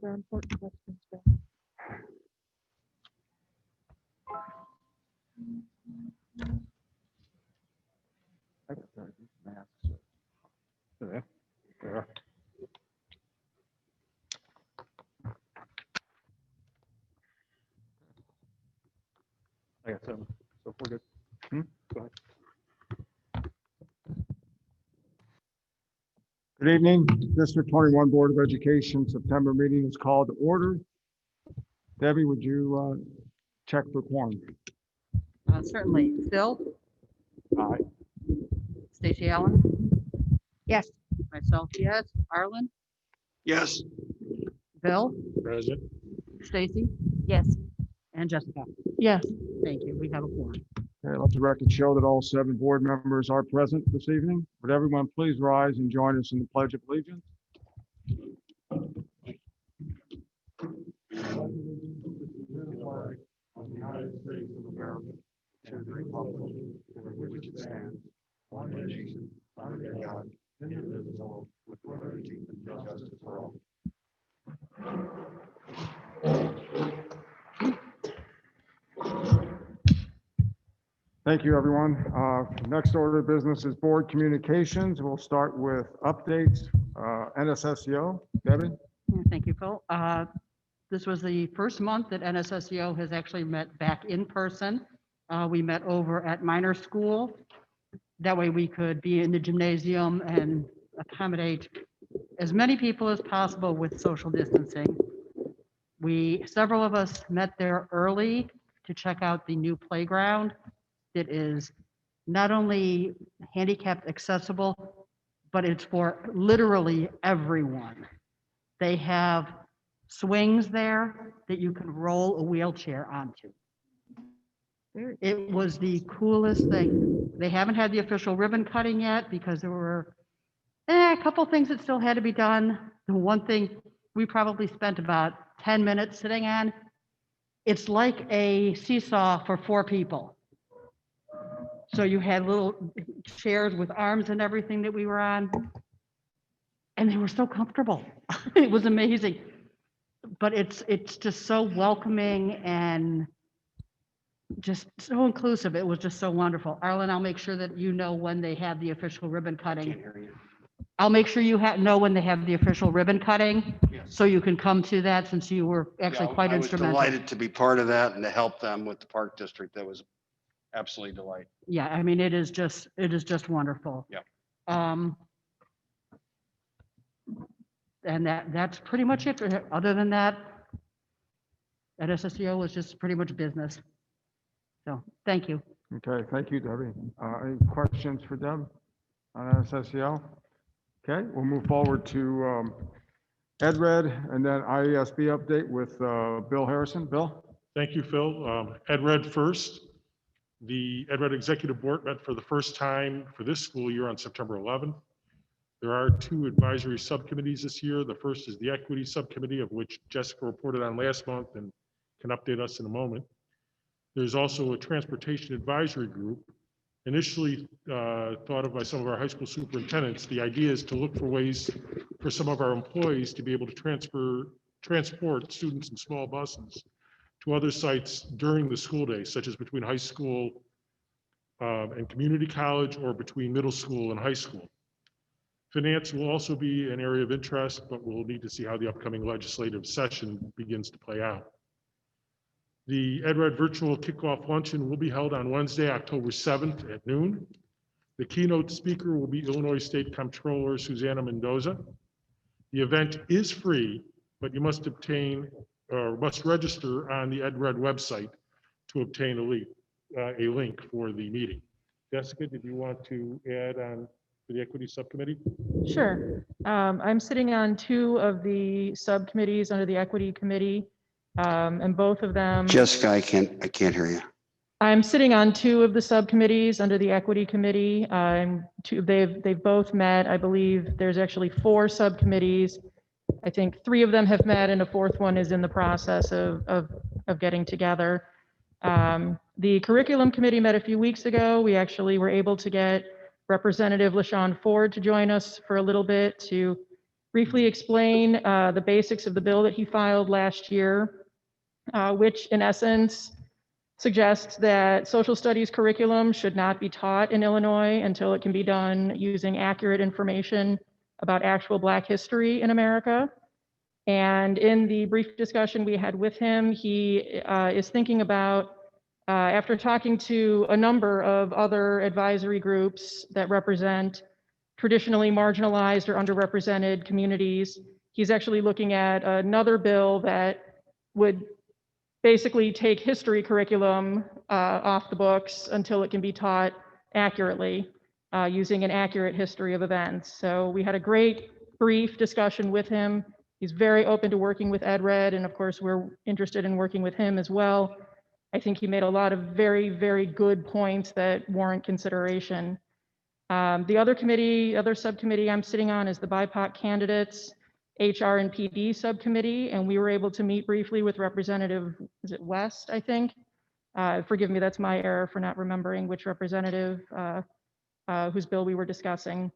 They're important questions, Bill. I got some. So we're good. Go ahead. Good evening. District 21 Board of Education September meeting is called to order. Debbie, would you check for quorum? Certainly. Phil? Aye. Stacy Allen? Yes. Myself, yes. Arlen? Yes. Bill? Present. Stacy? Yes. And Jessica? Yes. Thank you. We have a quorum. Okay, let the record show that all 7 board members are present this evening. Would everyone please rise and join us in the Pledge of Allegiance? Of the United States of America, to the republic for which it stands, one nation, under God, indivisible, with liberty and justice for all. Thank you, everyone. Next order of business is board communications. We'll start with updates. NSSEO, Debbie? Thank you, Phil. This was the first month that NSSEO has actually met back in person. We met over at Minor School. That way we could be in the gymnasium and accommodate as many people as possible with social distancing. Several of us met there early to check out the new playground. It is not only handicapped accessible, but it's for literally everyone. They have swings there that you can roll a wheelchair onto. It was the coolest thing. They haven't had the official ribbon cutting yet because there were a couple things that still had to be done. The one thing we probably spent about 10 minutes sitting on, it's like a seesaw for 4 people. So you had little chairs with arms and everything that we were on, and they were so comfortable. It was amazing. But it's just so welcoming and just so inclusive. It was just so wonderful. Arlen, I'll make sure that you know when they have the official ribbon cutting. I'll make sure you know when they have the official ribbon cutting, so you can come to that since you were actually quite instrumental. I was delighted to be part of that and to help them with the Park District. That was absolutely delightful. Yeah, I mean, it is just wonderful. Yep. And that's pretty much it. Other than that, NSSEO was just pretty much business. So, thank you. Okay, thank you, Debbie. Any questions for Deb on NSSEO? Okay, we'll move forward to Edred and then IASB update with Bill Harrison. Bill? Thank you, Phil. Edred first. The Edred Executive Board met for the first time for this school year on September 11th. There are 2 advisory subcommittees this year. The first is the Equity Subcommittee, of which Jessica reported on last month and can update us in a moment. There's also a Transportation Advisory Group, initially thought of by some of our high school superintendents. The idea is to look for ways for some of our employees to be able to transport students in small buses to other sites during the school day, such as between high school and community college, or between middle school and high school. Finance will also be an area of interest, but we'll need to see how the upcoming legislative session begins to play out. The Edred virtual kickoff luncheon will be held on Wednesday, October 7th at noon. The keynote speaker will be Illinois State Comptroller Susana Mendoza. The event is free, but you must register on the Edred website to obtain a link for the meeting. Jessica, did you want to add on for the Equity Subcommittee? Sure. I'm sitting on 2 of the subcommittees under the Equity Committee, and both of them. Jessica, I can't hear you. I'm sitting on 2 of the subcommittees under the Equity Committee. They've both met. I believe there's actually 4 subcommittees. I think 3 of them have met, and a 4th one is in the process of getting together. The Curriculum Committee met a few weeks ago. We actually were able to get Representative LaShawn Ford to join us for a little bit to briefly explain the basics of the bill that he filed last year, which in essence suggests that social studies curriculum should not be taught in Illinois until it can be done using accurate information about actual Black history in America. And in the brief discussion we had with him, he is thinking about, after talking to a number of other advisory groups that represent traditionally marginalized or underrepresented communities, he's actually looking at another bill that would basically take history curriculum off the books until it can be taught accurately using an accurate history of events. So we had a great brief discussion with him. He's very open to working with Edred, and of course we're interested in working with him as well. I think he made a lot of very, very good points that warrant consideration. The other subcommittee I'm sitting on is the BIPOC candidates HR and PD subcommittee, and we were able to meet briefly with Representative, is it West, I think? Forgive me, that's my error for not remembering which representative whose bill we were discussing.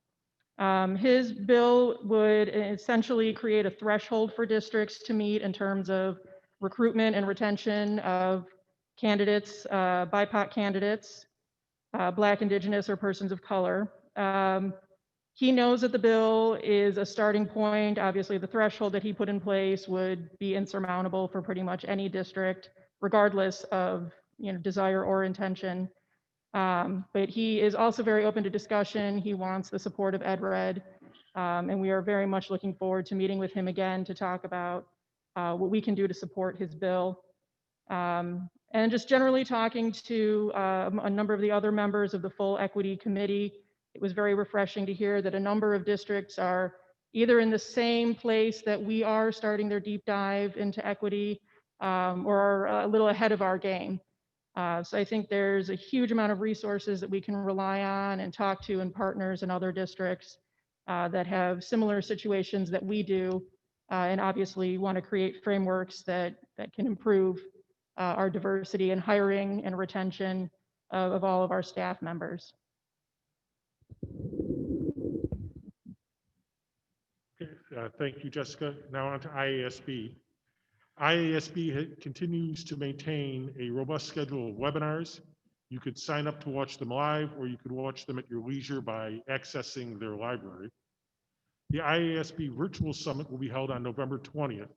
His bill would essentially create a threshold for districts to meet in terms of recruitment and retention of candidates, BIPOC candidates, Black, Indigenous, or persons of color. He knows that the bill is a starting point. Obviously, the threshold that he put in place would be insurmountable for pretty much any district, regardless of desire or intention. But he is also very open to discussion. He wants the support of Edred, and we are very much looking forward to meeting with him again to talk about what we can do to support his bill. And just generally talking to a number of the other members of the full equity committee, it was very refreshing to hear that a number of districts are either in the same place that we are starting their deep dive into equity or are a little ahead of our game. So I think there's a huge amount of resources that we can rely on and talk to, and partners in other districts that have similar situations that we do, and obviously want to create frameworks that can improve our diversity in hiring and retention of all of our staff members. Okay, thank you, Jessica. Now on to IASB. IASB continues to maintain a robust schedule of webinars. You could sign up to watch them live, or you could watch them at your leisure by accessing their library. The IASB Virtual Summit will be held on November 20th.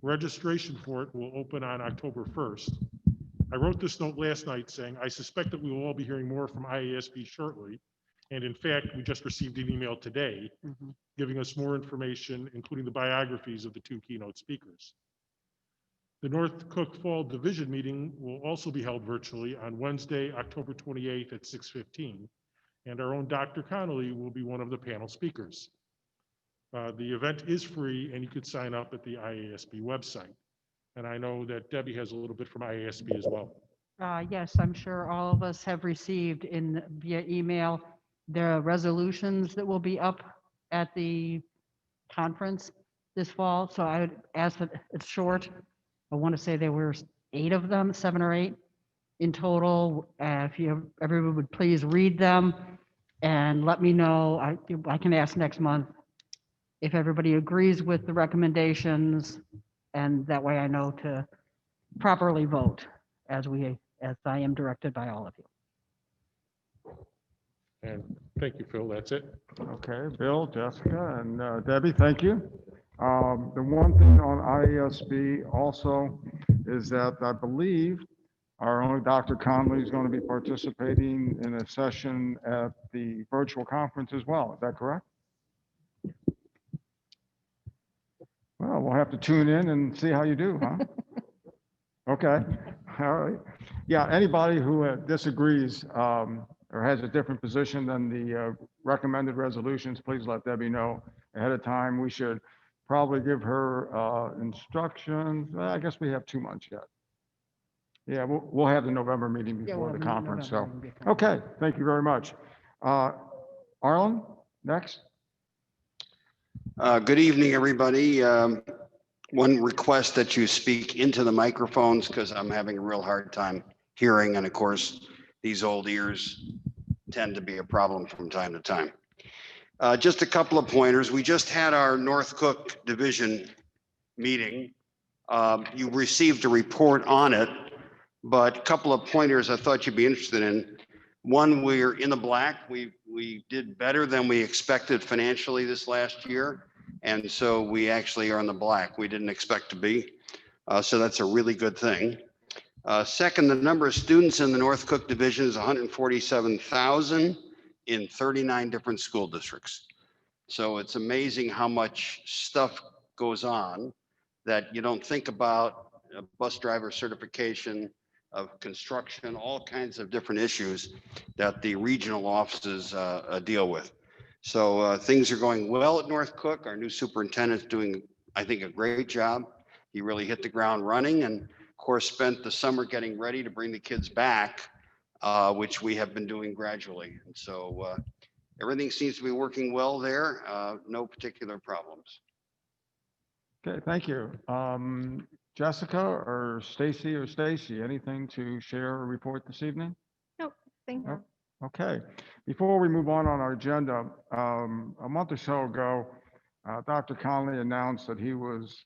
Registration for it will open on October 1st. I wrote this note last night saying, I suspect that we will all be hearing more from IASB shortly. And in fact, we just received an email today giving us more information, including the biographies of the two keynote speakers. The North Cook Fall Division meeting will also be held virtually on Wednesday, October 28th at 6:15. And our own Dr. Connolly will be one of the panel speakers. The event is free, and you could sign up at the IASB website. And I know that Debbie has a little bit from IASB as well. Yes, I'm sure all of us have received via email the resolutions that will be up at the conference this fall. So I would ask that it's short. I want to say there were 8 of them, 7 or 8 in total. If everyone would please read them and let me know. I can ask next month if everybody agrees with the recommendations, and that way I know to properly vote as I am directed by all of you. And thank you, Phil. That's it. Okay, Bill, Jessica, and Debbie, thank you. The one thing on IASB also is that I believe our own Dr. Conley is going to be participating in a session at the virtual conference as well. Is that correct? Well, we'll have to tune in and see how you do, huh? Okay, all right. Yeah, anybody who disagrees or has a different position than the recommended resolutions, please let Debbie know ahead of time. We should probably give her instructions. Well, I guess we have 2 months yet. Yeah, we'll have the November meeting before the conference. So, okay, thank you very much. Arlen, next. Good evening, everybody. One request that you speak into the microphones because I'm having a real hard time hearing. And of course, these old ears tend to be a problem from time to time. Just a couple of pointers. We just had our North Cook Division meeting. You received a report on it, but a couple of pointers I thought you'd be interested in. One, we're in the black. We did better than we expected financially this last year. And so we actually are in the black. We didn't expect to be. So that's a really good thing. Second, the number of students in the North Cook Division is 147,000 in 39 different school districts. So it's amazing how much stuff goes on that you don't think about. Bus driver certification, of construction, all kinds of different issues that the regional offices deal with. So things are going well at North Cook. Our new superintendent's doing, I think, a great job. He really hit the ground running, and of course spent the summer getting ready to bring the kids back, which we have been doing gradually. And so everything seems to be working well there. No particular problems. Okay, thank you. Jessica or Stacy, anything to share or report this evening? Nope, thank you. Okay, before we move on our agenda, a month or so ago, Dr. Conley announced that he was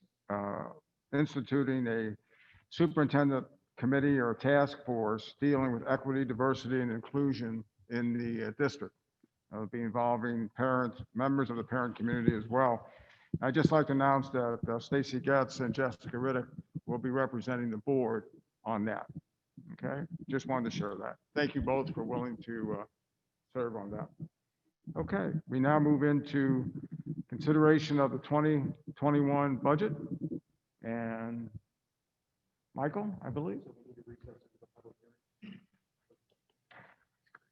instituting a superintendent committee or task force dealing with equity, diversity, and inclusion in the district. Be involving parents, members of the parent community as well. I'd just like to announce that Stacy Getz and Jessica Riddick will be representing the board on that. Okay, just wanted to share that. Thank you both for willing to serve on that. Okay, we now move into consideration of the 2021 budget. And Michael, I believe.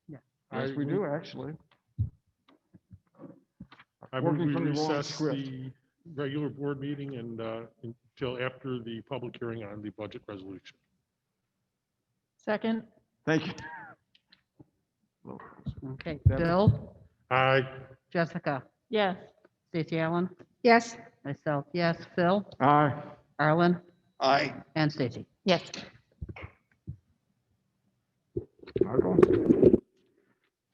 Yes, we do actually. I move Working we from the wrong recess script. the regular board meeting and until after the public hearing on the budget resolution. Second, Thank you. Okay, Debbie? Bill, Aye. Jessica, yes. Stacy Allen, Yes. myself, yes, Phil, Aye. Arlen, Aye. and Stacy. Yes. Michael?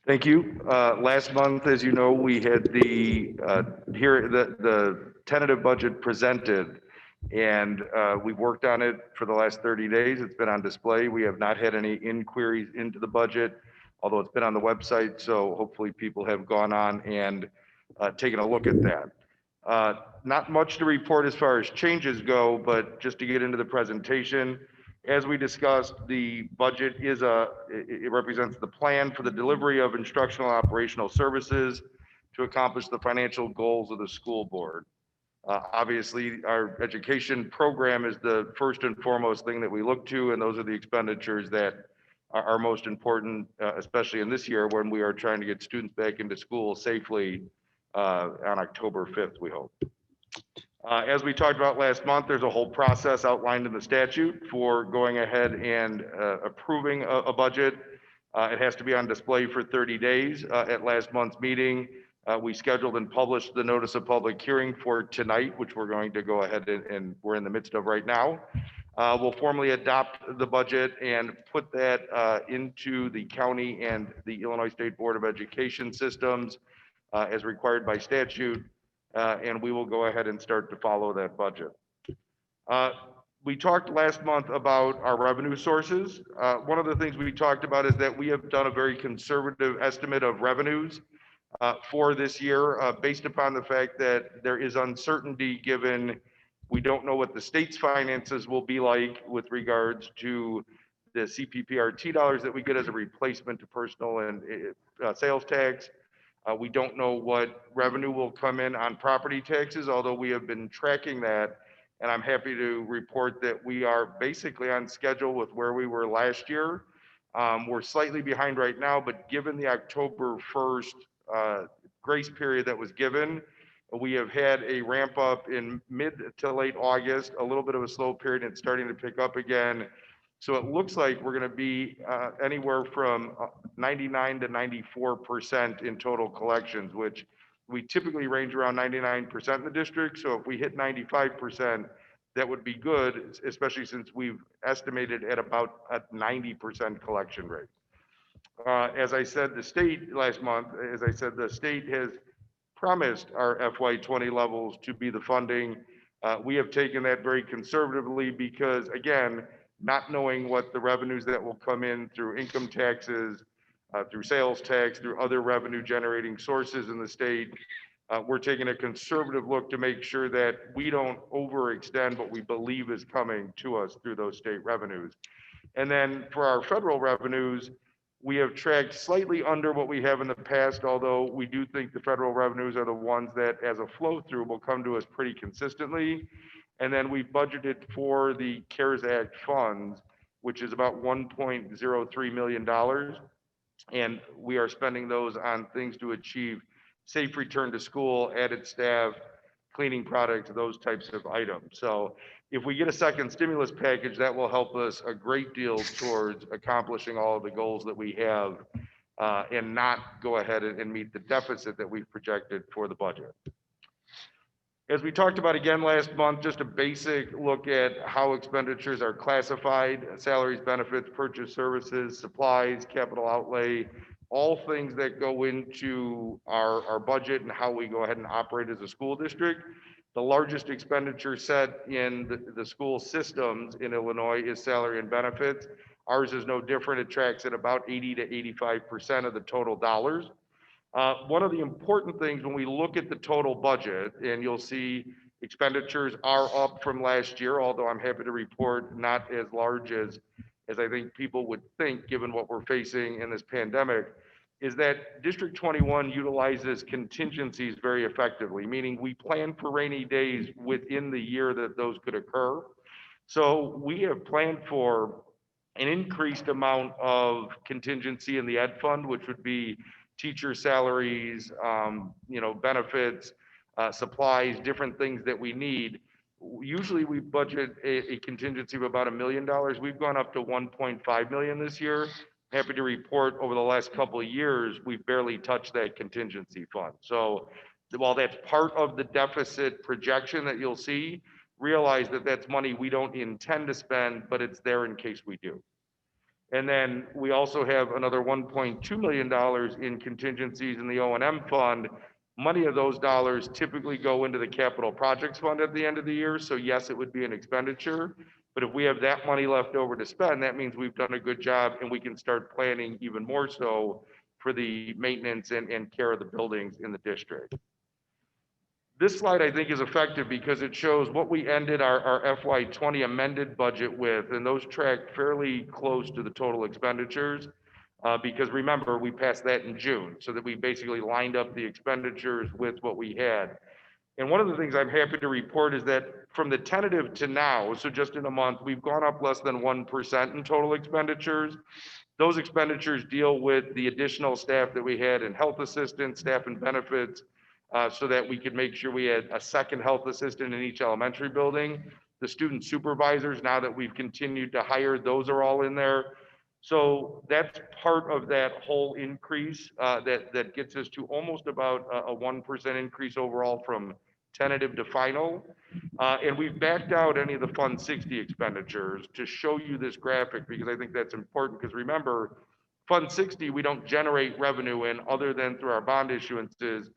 Thank you. Last month, as you know, we had the tentative budget presented, and we've worked on it for the last 30 days. It's been on display. We have not had any inquiries into the budget, although it's been on the website. So hopefully people have gone on and taken a look at that. Not much to report as far as changes go, but just to get into the presentation. As we discussed, the budget it represents the plan for the delivery of instructional operational services to accomplish the financial goals of the school board. Obviously, our education program is the first and foremost thing that we look to, and those are the expenditures that are most important, especially in this year when we are trying to get students back into school safely on October 5th, we hope. As we talked about last month, there's a whole process outlined in the statute for going ahead and approving a budget. It has to be on display for 30 days. At last month's meeting, we scheduled and published the notice of public hearing for tonight, which we're going to go ahead and we're in the midst of right now. We'll formally adopt the budget and put that into the county and the Illinois State Board of Education systems as required by statute. And we will go ahead and start to follow that budget. We talked last month about our revenue sources. One of the things we talked about is that we have done a very conservative estimate of revenues for this year based upon the fact that there is uncertainty given we don't know what the state's finances will be like with regards to the CPPRT dollars that we get as a replacement to personal and sales tax. We don't know what revenue will come in on property taxes, although we have been tracking that. And I'm happy to report that we are basically on schedule with where we were last year. We're slightly behind right now, but given the October 1st grace period that was given, we have had a ramp up in mid to late August, a little bit of a slow period and starting to pick up again. So it looks like we're going to be anywhere from 99 to 94% in total collections, which we typically range around 99% in the district. So if we hit 95%, that would be good, especially since we've estimated at about a 90% collection rate. As I said, the state last month, as I said, the state has promised our FY20 levels to be the funding. We have taken that very conservatively because, again, not knowing what the revenues that will come in through income taxes, through sales tax, through other revenue generating sources in the state, we're taking a conservative look to make sure that we don't overextend what we believe is coming to us through those state revenues. And then for our federal revenues, we have tracked slightly under what we have in the past, although we do think the federal revenues are the ones that as a flow through will come to us pretty consistently. And then we budgeted for the CARES Act funds, which is about $1.03 million. And we are spending those on things to achieve safe return to school, added staff, cleaning products, those types of items. So if we get a second stimulus package, that will help us a great deal towards accomplishing all of the goals that we have and not go ahead and meet the deficit that we've projected for the budget. As we talked about again last month, just a basic look at how expenditures are classified: salaries, benefits, purchase services, supplies, capital outlay, all things that go into our budget and how we go ahead and operate as a school district. The largest expenditure set in the school systems in Illinois is salary and benefits. Ours is no different. It tracks at about 80 to 85% of the total dollars. One of the important things when we look at the total budget, and you'll see expenditures are up from last year, although I'm happy to report not as large as I think people would think, given what we're facing in this pandemic, is that District 21 utilizes contingencies very effectively, meaning we plan for rainy days within the year that those could occur. So we have planned for an increased amount of contingency in the ed fund, which would be teacher salaries, benefits, supplies, different things that we need. Usually we budget a contingency of about $1 million. We've gone up to 1.5 million this year. Happy to report over the last couple of years, we've barely touched that contingency fund. So while that's part of the deficit projection that you'll see, realize that that's money we don't intend to spend, but it's there in case we do. And then we also have another $1.2 million in contingencies in the O&M fund. Money of those dollars typically go into the capital projects fund at the end of the year. So yes, it would be an expenditure, but if we have that money left over to spend, that means we've done a good job and we can start planning even more so for the maintenance and care of the buildings in the district. This slide I think is effective because it shows what we ended our FY20 amended budget with, and those track fairly close to the total expenditures. Because remember, we passed that in June, so that we basically lined up the expenditures with what we had. And one of the things I'm happy to report is that from the tentative to now, so just in a month, we've gone up less than 1% in total expenditures. Those expenditures deal with the additional staff that we had in health assistance, staff and benefits, so that we could make sure we had a second health assistant in each elementary building. The student supervisors, now that we've continued to hire, those are all in there. So that's part of that whole increase that gets us to almost about a 1% increase overall from tentative to final. And we've backed out any of the Fund 60 expenditures to show you this graphic, because I think that's important, because remember, Fund 60, we don't generate revenue in other than through our bond issuances.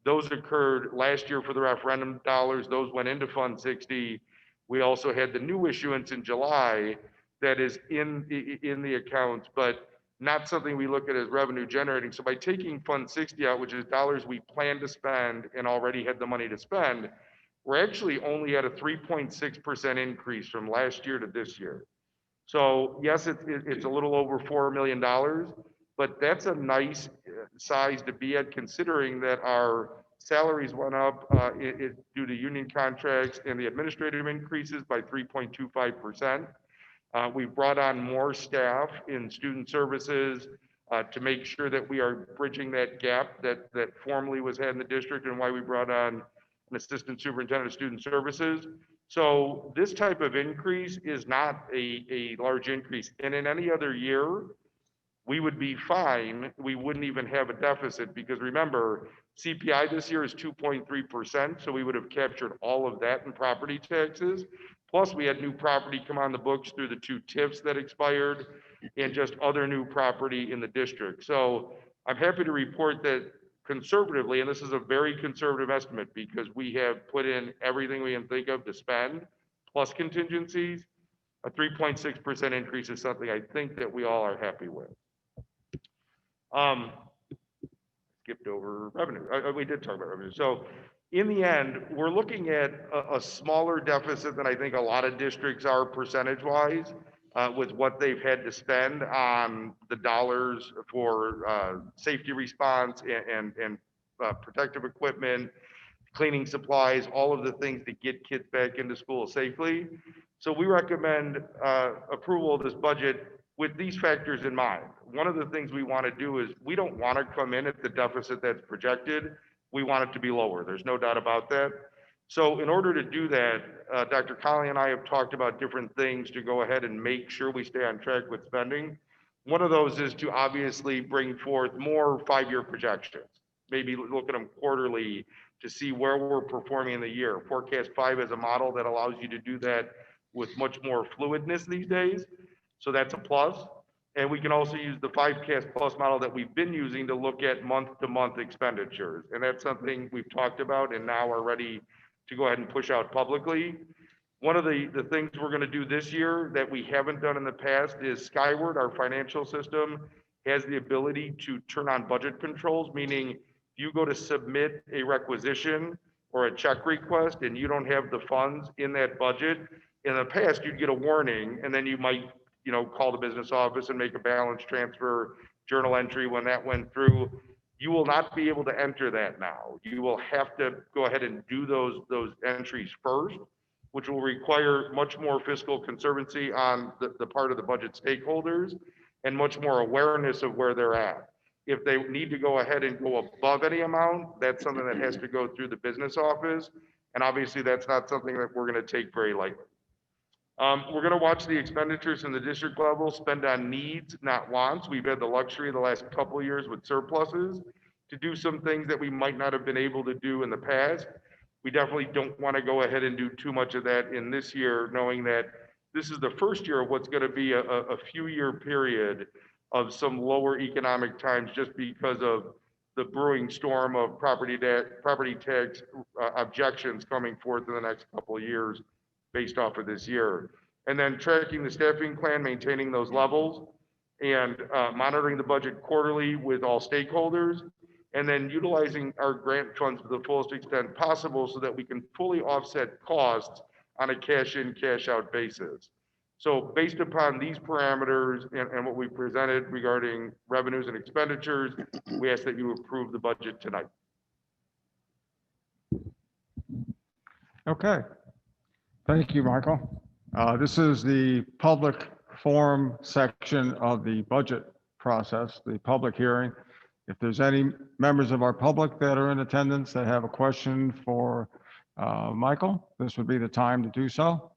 Those occurred last year for the referendum dollars. Those went into Fund 60. We also had the new issuance in July that is in the accounts, but not something we look at as revenue generating. So by taking Fund 60 out, which is dollars we plan to spend and already had the money to spend, we're actually only at a 3.6% increase from last year to this year. So yes, it's a little over $4 million, but that's a nice size to be at, considering that our salaries went up due to union contracts and the administrative increases by 3.25%. We've brought on more staff in student services to make sure that we are bridging that gap that formerly was had in the district, and why we brought on an assistant superintendent of student services. So this type of increase is not a large increase. And in any other year, we would be fine. We wouldn't even have a deficit, because remember, CPI this year is 2.3%. So we would have captured all of that in property taxes. Plus we had new property come on the books through the 2 TIFs that expired and just other new property in the district. So I'm happy to report that conservatively, and this is a very conservative estimate because we have put in everything we can think of to spend, plus contingencies, a 3.6% increase is something I think that we all are happy with. Skipped over revenue. We did talk about revenue. So in the end, we're looking at a smaller deficit than I think a lot of districts are percentage-wise, with what they've had to spend on the dollars for safety response and protective equipment, cleaning supplies, all of the things to get kids back into school safely. So we recommend approval of this budget with these factors in mind. One of the things we want to do is we don't want to come in at the deficit that's projected. We want it to be lower. There's no doubt about that. So in order to do that, Dr. Colley and I have talked about different things to go ahead and make sure we stay on track with spending. One of those is to obviously bring forth more 5-year projections, maybe look at them quarterly to see where we're performing in the year. Forecast 5 is a model that allows you to do that with much more fluidness these days. So that's a plus. And we can also use the 5Cast Plus model that we've been using to look at month-to-month expenditures. And that's something we've talked about and now are ready to go ahead and push out publicly. One of the things we're going to do this year that we haven't done in the past is Skyward, our financial system, has the ability to turn on budget controls, meaning you go to submit a requisition or a check request and you don't have the funds in that budget. In the past, you'd get a warning and then you might, call the business office and make a balance transfer, journal entry when that went through. You will not be able to enter that now. You will have to go ahead and do those entries first, which will require much more fiscal conservancy on the part of the budget stakeholders and much more awareness of where they're at. If they need to go ahead and go above any amount, that's something that has to go through the business office. And obviously that's not something that we're going to take very lightly. We're going to watch the expenditures in the district level, spend on needs, not wants. We've had the luxury the last couple of years with surpluses to do some things that we might not have been able to do in the past. We definitely don't want to go ahead and do too much of that in this year, knowing that this is the first year of what's going to be a few-year period of some lower economic times just because of the brewing storm of property tax objections coming forth in the next couple of years based off of this year. And then tracking the staffing plan, maintaining those levels, and monitoring the budget quarterly with all stakeholders, and then utilizing our grant funds to the fullest extent possible so that we can fully offset costs on a cash in, cash out basis. So based upon these parameters and what we presented regarding revenues and expenditures, we ask that you approve the budget tonight. Okay. Thank you, Michael. This is the public forum section of the budget process, the public hearing. If there's any members of our public that are in attendance that have a question for Michael, this would be the time to do so.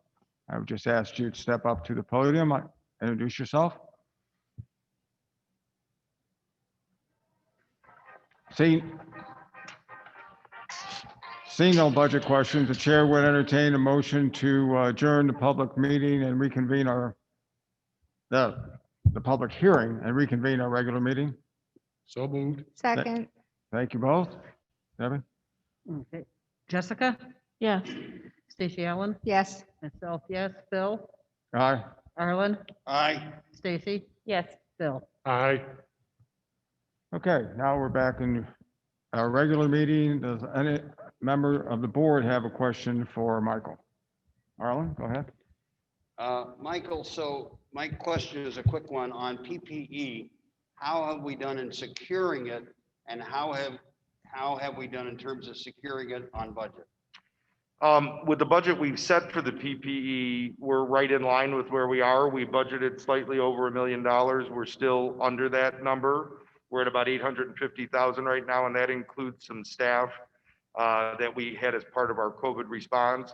I would just ask you to step up to the podium, introduce yourself. Seeing no budget questions, the chair would entertain a motion to adjourn the public meeting and reconvene the public hearing and reconvene our regular meeting. So moved. Second, Thank you both. Debbie? Okay. Jessica, Yes. Stacy Allen, yes. myself, yes. Bill, Aye. Arlen, Aye. Stacy, Yes. Bill. Aye. Okay, now we're back in our regular meeting. Does any member of the board have a question for Michael? Arlen, go ahead. Michael, so my question is a quick one on PPE. How have we done in securing it, and how have we done in terms of securing it on budget? With the budget we've set for the PPE, we're right in line with where we are. We budgeted slightly over $1 million. We're still under that number. We're at about 850,000 right now, and that includes some staff that we had as part of our COVID response.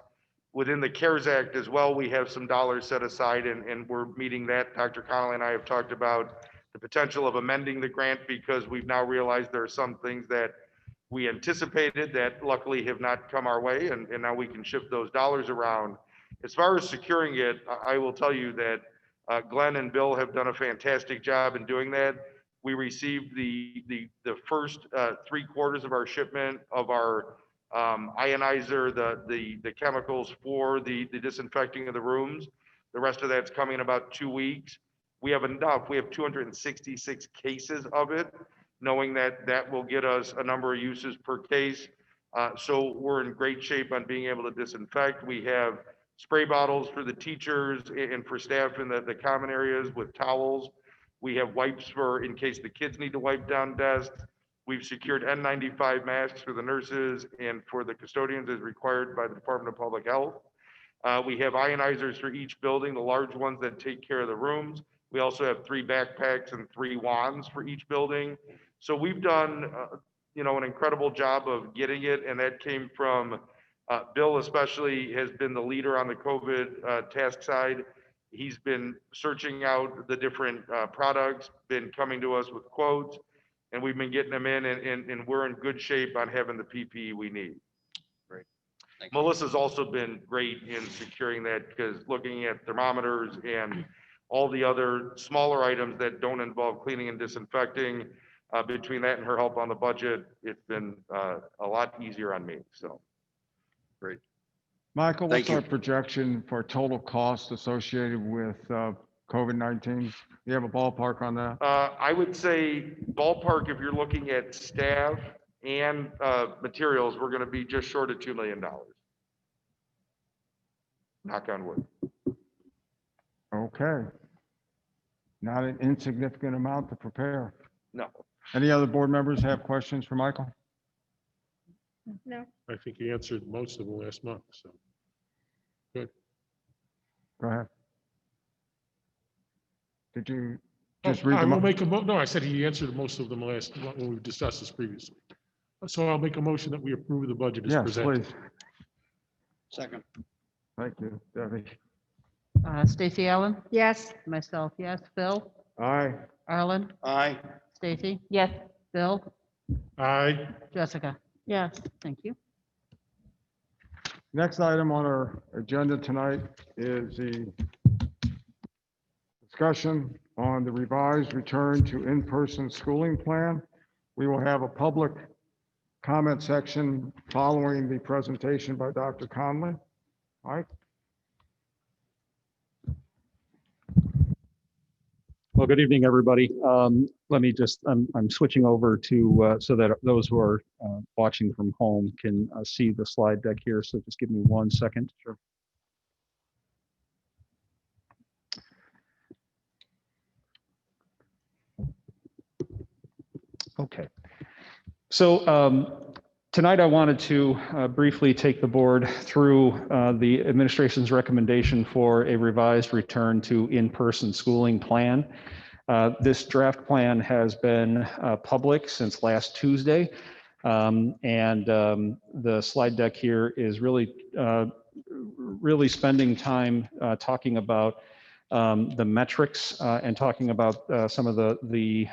Within the CARES Act as well, we have some dollars set aside, and we're meeting that. Dr. Connolly and I have talked about the potential of amending the grant because we've now realized there are some things that we anticipated that luckily have not come our way, and now we can shift those dollars around. As far as securing it, I will tell you that Glenn and Bill have done a fantastic job in doing that. We received the first 3/4 of our shipment of our ionizer, the chemicals for the disinfecting of the rooms. The rest of that's coming in about 2 weeks. We have enough. We have 266 cases of it, knowing that that will get us a number of uses per case. So we're in great shape on being able to disinfect. We have spray bottles for the teachers and for staff in the common areas with towels. We have wipes for in case the kids need to wipe down desks. We've secured N95 masks for the nurses and for the custodians as required by the Department of Public Health. We have ionizers for each building, the large ones that take care of the rooms. We also have 3 backpacks and 3 wands for each building. So we've done, an incredible job of getting it, and that came from Bill, especially has been the leader on the COVID task side. He's been searching out the different products, been coming to us with quotes, and we've been getting them in, and we're in good shape on having the PPE we need. Great. Thank you. Melissa's also been great in securing that, because looking at thermometers and all the other smaller items that don't involve cleaning and disinfecting, between that and her help on the budget, it's been a lot easier on me, so. Great. Michael, Thank what's our you. projection for total cost associated with COVID-19? You have a ballpark on that? I would say ballpark, if you're looking at staff and materials, we're gonna be just short of $2 million. Knock on wood. Okay. Not an insignificant amount to prepare. No. Any other board members have questions for Michael? No. I think you answered most of them last month, so. Good. Go ahead. Did you just read I them? will make no, I said he answered most of them last, when we discussed this previously. So I'll make a motion that we approve the budget as Yes, presented. please. Second. Thank you, Debbie. Stacy Allen, Yes. myself, yes. Phil, Aye. Arlen, Aye. Stacy, Yes. Bill, Aye. Jessica. Yes. Thank you. Next item on our agenda tonight is the discussion on the revised return to in-person schooling plan. We will have a public comment section following the presentation by Dr. Conley. Mike? Well, good evening, everybody. Let me just, I'm switching over to, so that those who are watching from home can see the slide deck here. So just give me 1 second. Sure. Okay. So tonight I wanted to briefly take the board through the administration's recommendation for a revised return to in-person schooling plan. This draft plan has been public since last Tuesday. The slide deck here is really spending time talking about the metrics and talking about some of the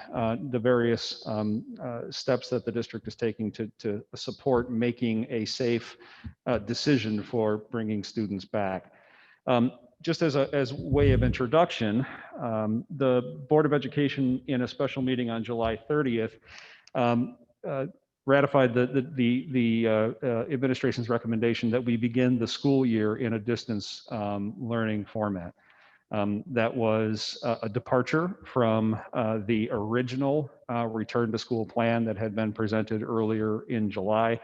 various steps that the district is taking to support making a safe decision for bringing students back. Just as a way of introduction, the Board of Education in a special meeting on July 30th ratified the administration's recommendation that we begin the school year in a distance learning format. That was a departure from the original return to school plan that had been presented earlier in July.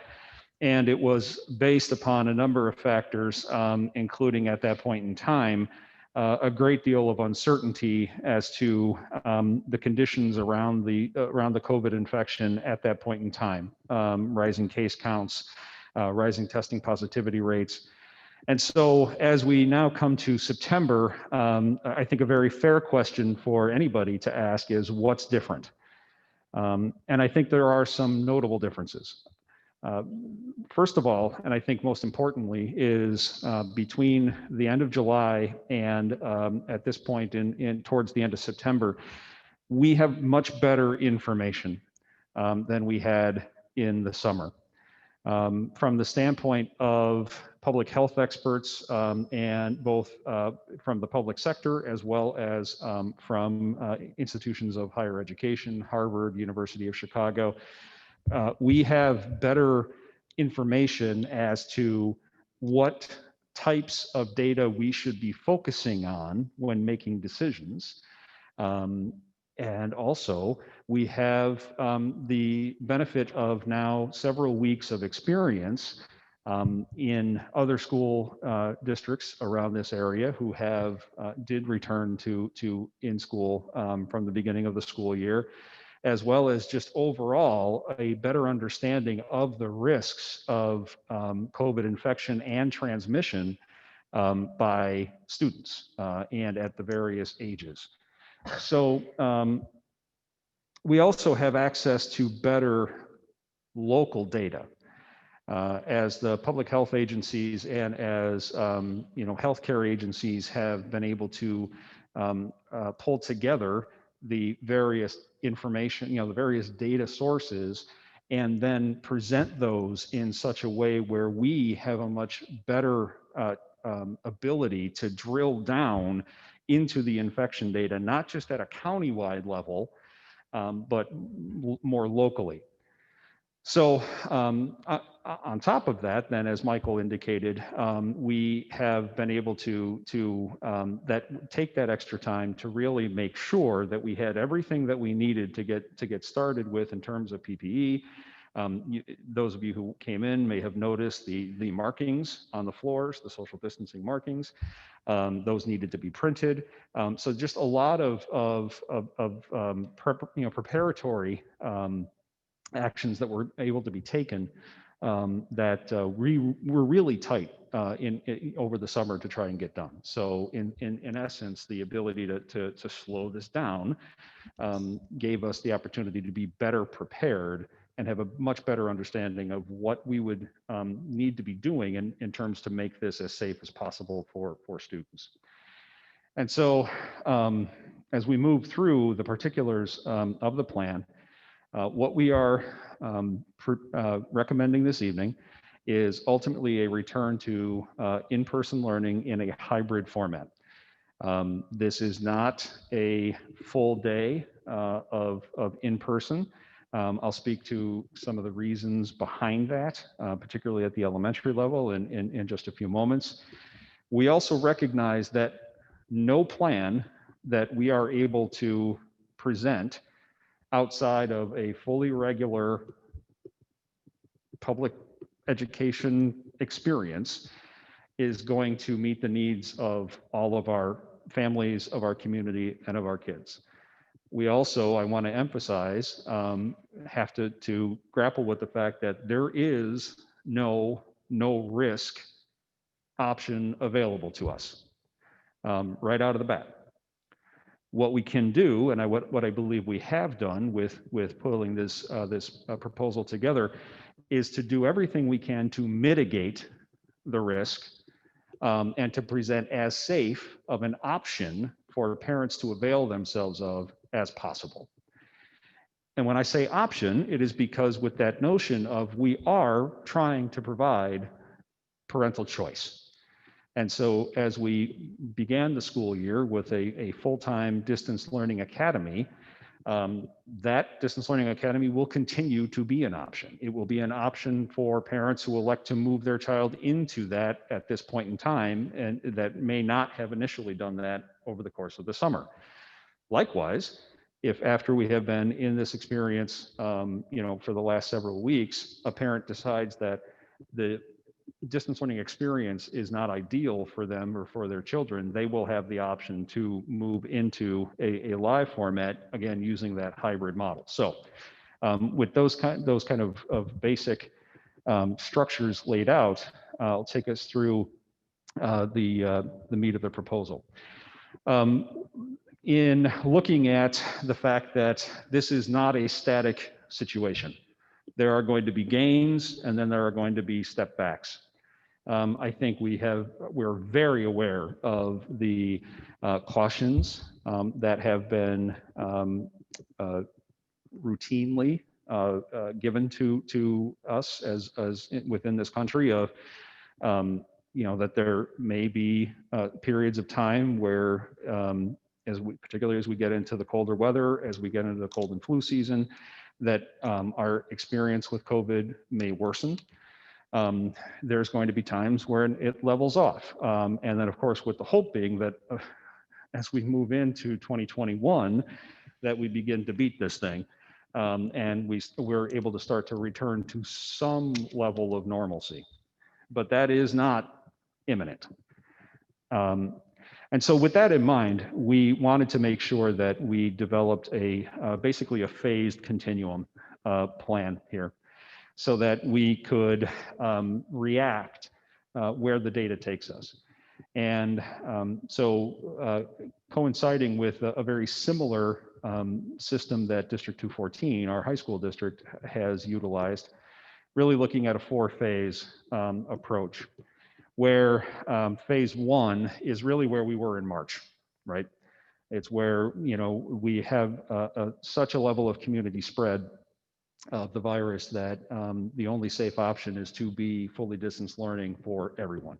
And it was based upon a number of factors, including at that point in time, a great deal of uncertainty as to the conditions around the COVID infection at that point in time, rising case counts, rising testing positivity rates. And so as we now come to September, I think a very fair question for anybody to ask is what's different? And I think there are some notable differences. First of all, and I think most importantly, is between the end of July and at this point towards the end of September, we have much better information than we had in the summer. From the standpoint of public health experts, and both from the public sector as well as from institutions of higher education, Harvard, University of Chicago. We have better information as to what types of data we should be focusing on when making decisions. And also, we have the benefit of now several weeks of experience in other school districts around this area who have did return to in-school from the beginning of the school year, as well as just overall a better understanding of the risks of COVID infection and transmission by students and at the various ages. So we also have access to better local data. As the public health agencies and as healthcare agencies have been able to pull together the various information, the various data sources, and then present those in such a way where we have a much better ability to drill down into the infection data, not just at a county-wide level, but more locally. So on top of that, then, as Michael indicated, we have been able to take that extra time to really make sure that we had everything that we needed to get started with in terms of PPE. Those of you who came in may have noticed the markings on the floors, the social distancing markings. Those needed to be printed. So just a lot of preparatory actions that were able to be taken that we were really tight over the summer to try and get done. So in essence, the ability to slow this down gave us the opportunity to be better prepared and have a much better understanding of what we would need to be doing in terms to make this as safe as possible for students. And so as we move through the particulars of the plan, what we are recommending this evening is ultimately a return to in-person learning in a hybrid format. This is not a full day of in-person. I'll speak to some of the reasons behind that, particularly at the elementary level in just a few moments. We also recognize that no plan that we are able to present outside of a fully regular public education experience is going to meet the needs of all of our families, of our community, and of our kids. We also, I want to emphasize, have to grapple with the fact that there is no risk option available to us right out of the bat. What we can do, and what I believe we have done with pulling this proposal together, is to do everything we can to mitigate the risk and to present as safe of an option for parents to avail themselves of as possible. And when I say option, it is because with that notion of we are trying to provide parental choice. And so as we began the school year with a full-time distance learning academy, that distance learning academy will continue to be an option. It will be an option for parents who elect to move their child into that at this point in time, and that may not have initially done that over the course of the summer. Likewise, if after we have been in this experience, for the last several weeks, a parent decides that the distance learning experience is not ideal for them or for their children, they will have the option to move into a live format, again, using that hybrid model. So with those kind of basic structures laid out, I'll take us through the meat of the proposal. In looking at the fact that this is not a static situation, there are going to be gains and then there are going to be step backs. I think we're very aware of the cautions that have been routinely given to us as within this country of that there may be periods of time where, particularly as we get into the colder weather, as we get into the cold and flu season, that our experience with COVID may worsen. There's going to be times where it levels off. And then, of course, with the hope being that as we move into 2021, that we begin to beat this thing. And we're able to start to return to some level of normalcy. But that is not imminent. And so with that in mind, we wanted to make sure that we developed basically a phased continuum plan here so that we could react where the data takes us. And so coinciding with a very similar system that District 214, our high school district, has utilized, really looking at a 4-phase approach, where phase 1 is really where we were in March, right? It's where, we have such a level of community spread of the virus that the only safe option is to be fully distance learning for everyone.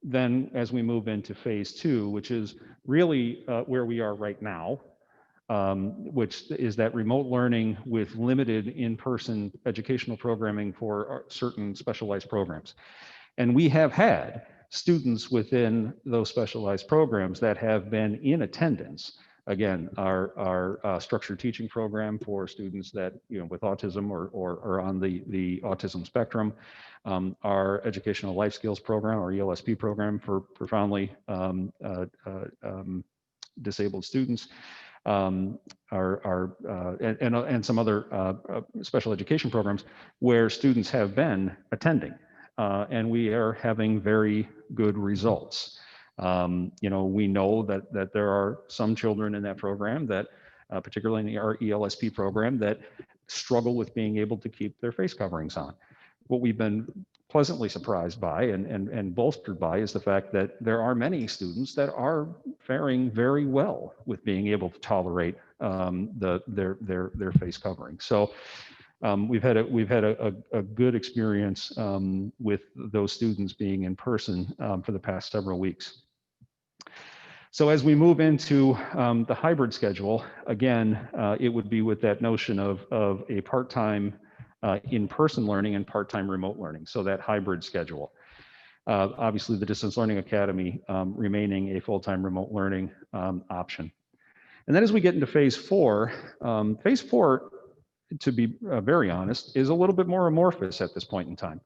Then as we move into phase 2, which is really where we are right now, which is that remote learning with limited in-person educational programming for certain specialized programs. And we have had students within those specialized programs that have been in attendance. Again, our structured teaching program for students that, with autism or on the autism spectrum, our educational life skills program, our ELSP program for profoundly disabled students, and some other special education programs where students have been attending, and we are having very good results. We know that there are some children in that program that, particularly in our ELSP program, that struggle with being able to keep their face coverings on. What we've been pleasantly surprised by and bolstered by is the fact that there are many students that are faring very well with being able to tolerate their face covering. So we've had a good experience with those students being in person for the past several weeks. So as we move into the hybrid schedule, again, it would be with that notion of a part-time in-person learning and part-time remote learning, so that hybrid schedule. Obviously, the Distance Learning Academy remaining a full-time remote learning option. And then as we get into phase 4, to be very honest, is a little bit more amorphous at this point in time.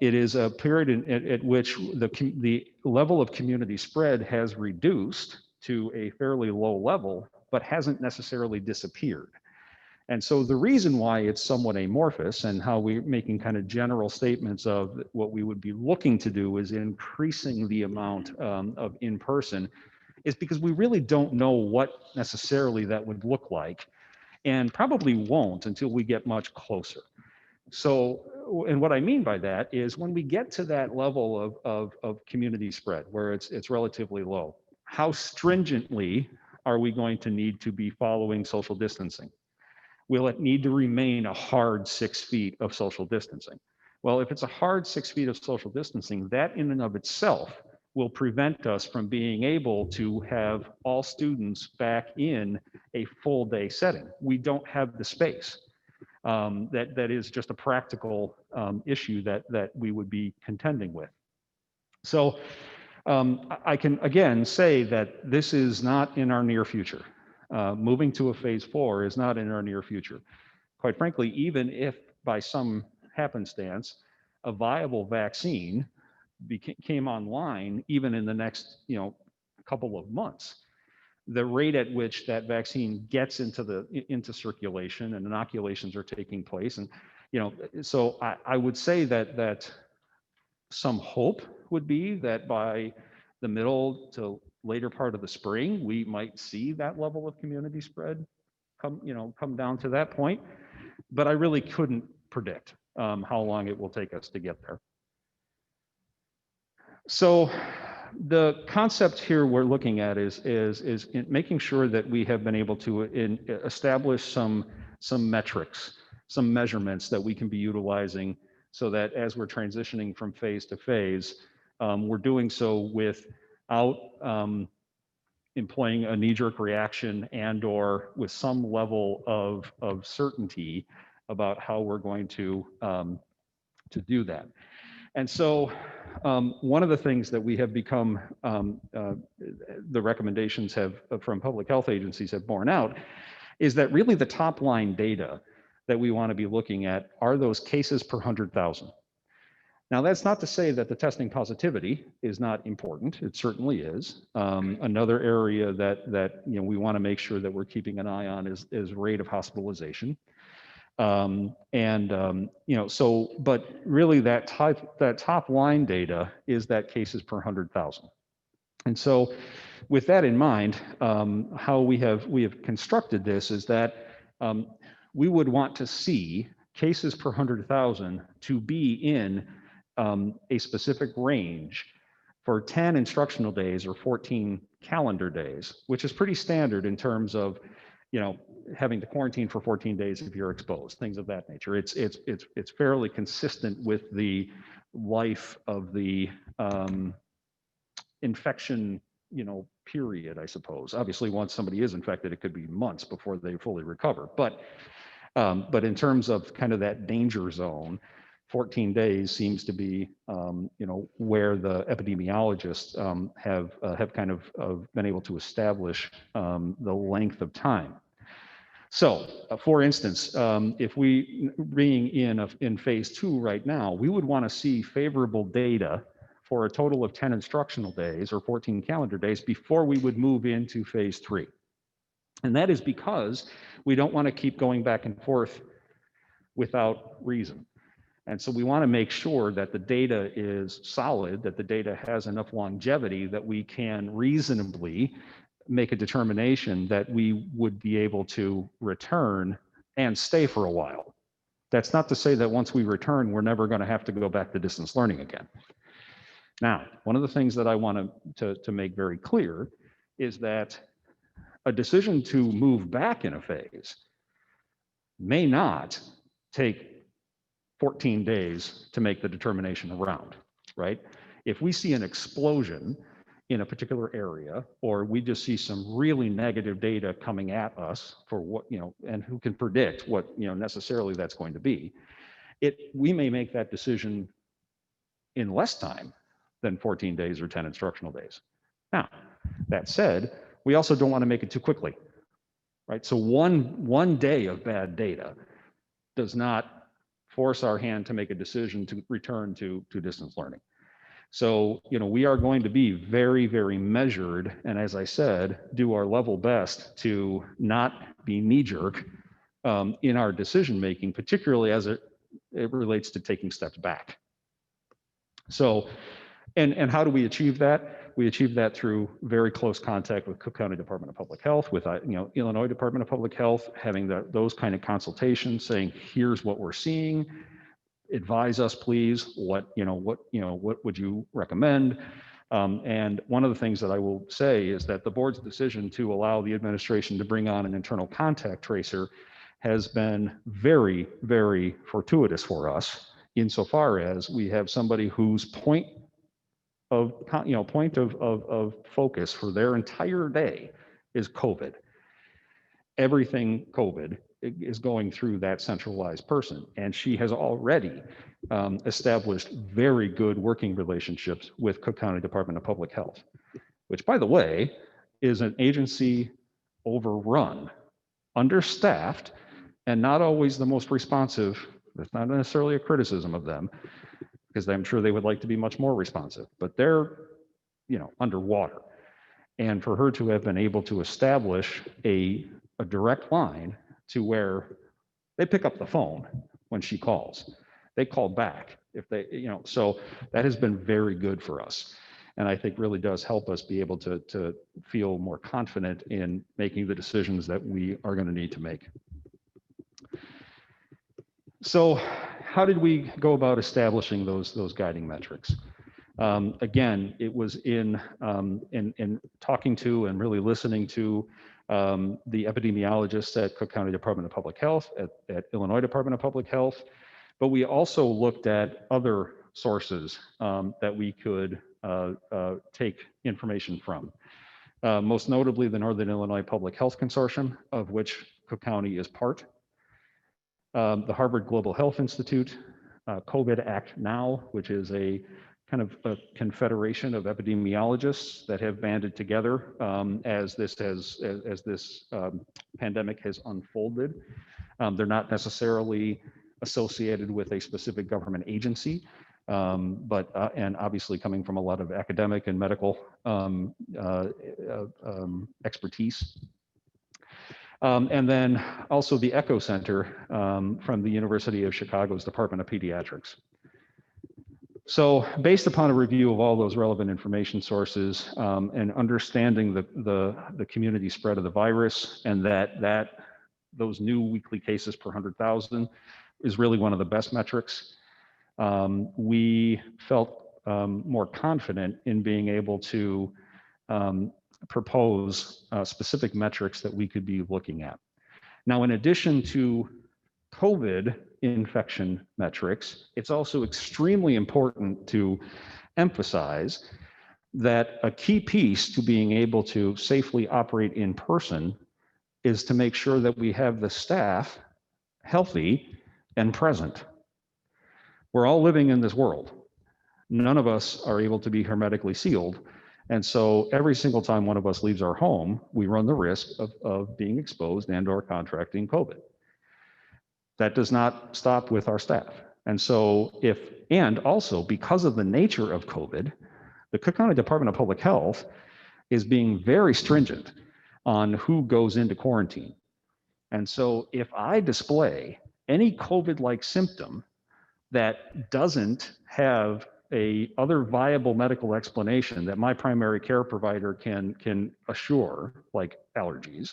It is a period at which the level of community spread has reduced to a fairly low level, but hasn't necessarily disappeared. And so the reason why it's somewhat amorphous and how we're making kind of general statements of what we would be looking to do is increasing the amount of in-person is because we really don't know what necessarily that would look like, and probably won't until we get much closer. So, and what I mean by that is when we get to that level of community spread where it's relatively low, how stringently are we going to need to be following social distancing? Will it need to remain a hard 6 feet of social distancing? Well, if it's a hard 6 feet of social distancing, that in and of itself will prevent us from being able to have all students back in a full day setting. We don't have the space. That is just a practical issue that we would be contending with. So I can again say that this is not in our near future. Moving to a phase 4 is not in our near future. Quite frankly, even if by some happenstance a viable vaccine came online, even in the next couple of months, the rate at which that vaccine gets into circulation and inoculations are taking place, and so I would say that some hope would be that by the middle to later part of the spring, we might see that level of community spread come down to that point. But I really couldn't predict how long it will take us to get there. So the concept here we're looking at is in making sure that we have been able to establish some metrics, some measurements that we can be utilizing so that as we're transitioning from phase to phase, we're doing so without employing a knee-jerk reaction and/or with some level of certainty about how we're going to do that. And so one of the things that we have become, the recommendations from public health agencies have borne out, is that really the top line data that we want to be looking at are those cases per 100,000. Now, that's not to say that the testing positivity is not important. It certainly is. Another area that we want to make sure that we're keeping an eye on is rate of hospitalization. But really that top line data is that cases per 100,000. And so with that in mind, how we have constructed this is that we would want to see cases per 100,000 to be in a specific range for 10 instructional days or 14 calendar days, which is pretty standard in terms of, having to quarantine for 14 days if you're exposed, things of that nature. It's fairly consistent with the life of the infection, period, I suppose. Obviously, once somebody is infected, it could be months before they fully recover. But in terms of kind of that danger zone, 14 days seems to be, where the epidemiologists have kind of been able to establish the length of time. So, for instance, if we being in phase 2 right now, we would want to see favorable data for a total of 10 instructional days or 14 calendar days before we would move into phase 3. And that is because we don't want to keep going back and forth without reason. And so we want to make sure that the data is solid, that the data has enough longevity that we can reasonably make a determination that we would be able to return and stay for a while. That's not to say that once we return, we're never going to have to go back to distance learning again. Now, one of the things that I want to make very clear is that a decision to move back in a phase may not take 14 days to make the determination around, right? If we see an explosion in a particular area, or we just see some really negative data coming at us for what, and who can predict what, necessarily that's going to be, we may make that decision in less time than 14 days or 10 instructional days. Now, that said, we also don't want to make it too quickly, right? So one day of bad data does not force our hand to make a decision to return to distance learning. So, we are going to be very, very measured, and as I said, do our level best to not be knee-jerk in our decision-making, particularly as it relates to taking steps back. So, and how do we achieve that? We achieve that through very close contact with Cook County Department of Public Health, with Illinois Department of Public Health, having those kind of consultations, saying, here's what we're seeing. Advise us, please. What would you recommend? And one of the things that I will say is that the board's decision to allow the administration to bring on an internal contact tracer has been very, very fortuitous for us, insofar as we have somebody whose point of focus for their entire day is COVID. Everything COVID is going through that centralized person. And she has already established very good working relationships with Cook County Department of Public Health, which, by the way, is an agency overrun, understaffed, and not always the most responsive. That's not necessarily a criticism of them, because I'm sure they would like to be much more responsive, but they're, underwater. And for her to have been able to establish a direct line to where they pick up the phone when she calls, they call back if they, so that has been very good for us. And I think really does help us be able to feel more confident in making the decisions that we are going to need to make. So how did we go about establishing those guiding metrics? Again, it was in talking to and really listening to the epidemiologists at Cook County Department of Public Health, at Illinois Department of Public Health, But we also looked at other sources that we could take information from. Most notably, the Northern Illinois Public Health Consortium, of which Cook County is part. The Harvard Global Health Institute, COVID Act Now, which is a kind of a confederation of epidemiologists that have banded together as this pandemic has unfolded. They're not necessarily associated with a specific government agency, but and obviously coming from a lot of academic and medical expertise. And then also the Echo Center from the University of Chicago's Department of Pediatrics. So based upon a review of all those relevant information sources and understanding the community spread of the virus, and that those new weekly cases per 100,000 is really one of the best metrics, we felt more confident in being able to propose specific metrics that we could be looking at. Now, in addition to COVID infection metrics, it's also extremely important to emphasize that a key piece to being able to safely operate in person is to make sure that we have the staff healthy and present. We're all living in this world. None of us are able to be hermetically sealed. And so every single time one of us leaves our home, we run the risk of being exposed and or contracting COVID. That does not stop with our staff. And so and also because of the nature of COVID, the Cook County Department of Public Health is being very stringent on who goes into quarantine. And so if I display any COVID-like symptom that doesn't have a other viable medical explanation that my primary care provider can assure, like allergies,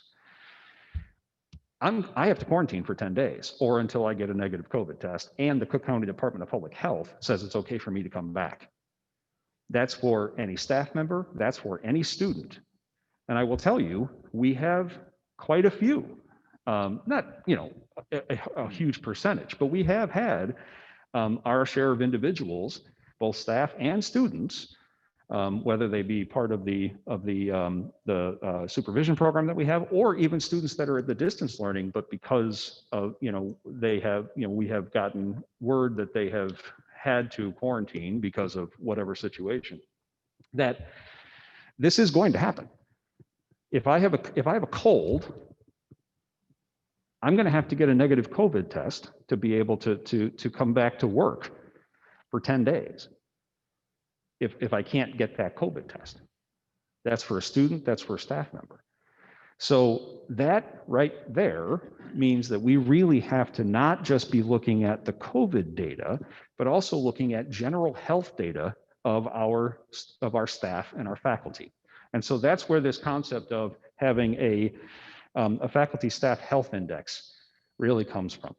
I have to quarantine for 10 days or until I get a negative COVID test and the Cook County Department of Public Health says it's okay for me to come back. That's for any staff member, that's for any student. And I will tell you, we have quite a few, not a huge percentage, but we have had our share of individuals, both staff and students, whether they be part of the supervision program that we have, or even students that are at the distance learning, but because of, they have, we have gotten word that they have had to quarantine because of whatever situation, that this is going to happen. If I have a cold, I'm going to have to get a negative COVID test to be able to come back to work for 10 days. If I can't get that COVID test. That's for a student, that's for a staff member. So that right there means that we really have to not just be looking at the COVID data, but also looking at general health data of our staff and our faculty. And so that's where this concept of having a faculty staff health index really comes from.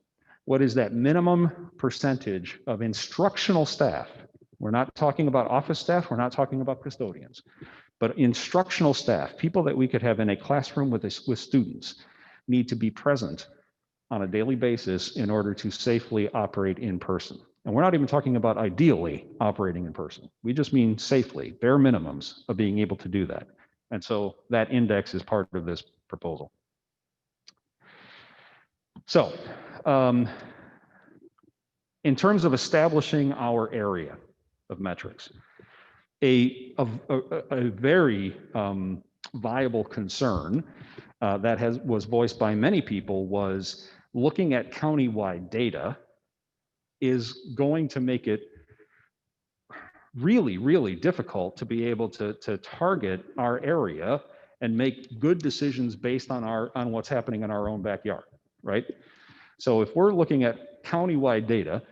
What is that minimum percentage of instructional staff? We're not talking about office staff, we're not talking about custodians, but instructional staff, people that we could have in a classroom with students, need to be present on a daily basis in order to safely operate in person. And we're not even talking about ideally operating in person. We just mean safely, bare minimums of being able to do that. And so that index is part of this proposal. So, in terms of establishing our area of metrics, a very viable concern that was voiced by many people was looking at countywide data is going to make it really, really difficult to be able to target our area and make good decisions based on what's happening in our own backyard, right? So if we're looking at countywide data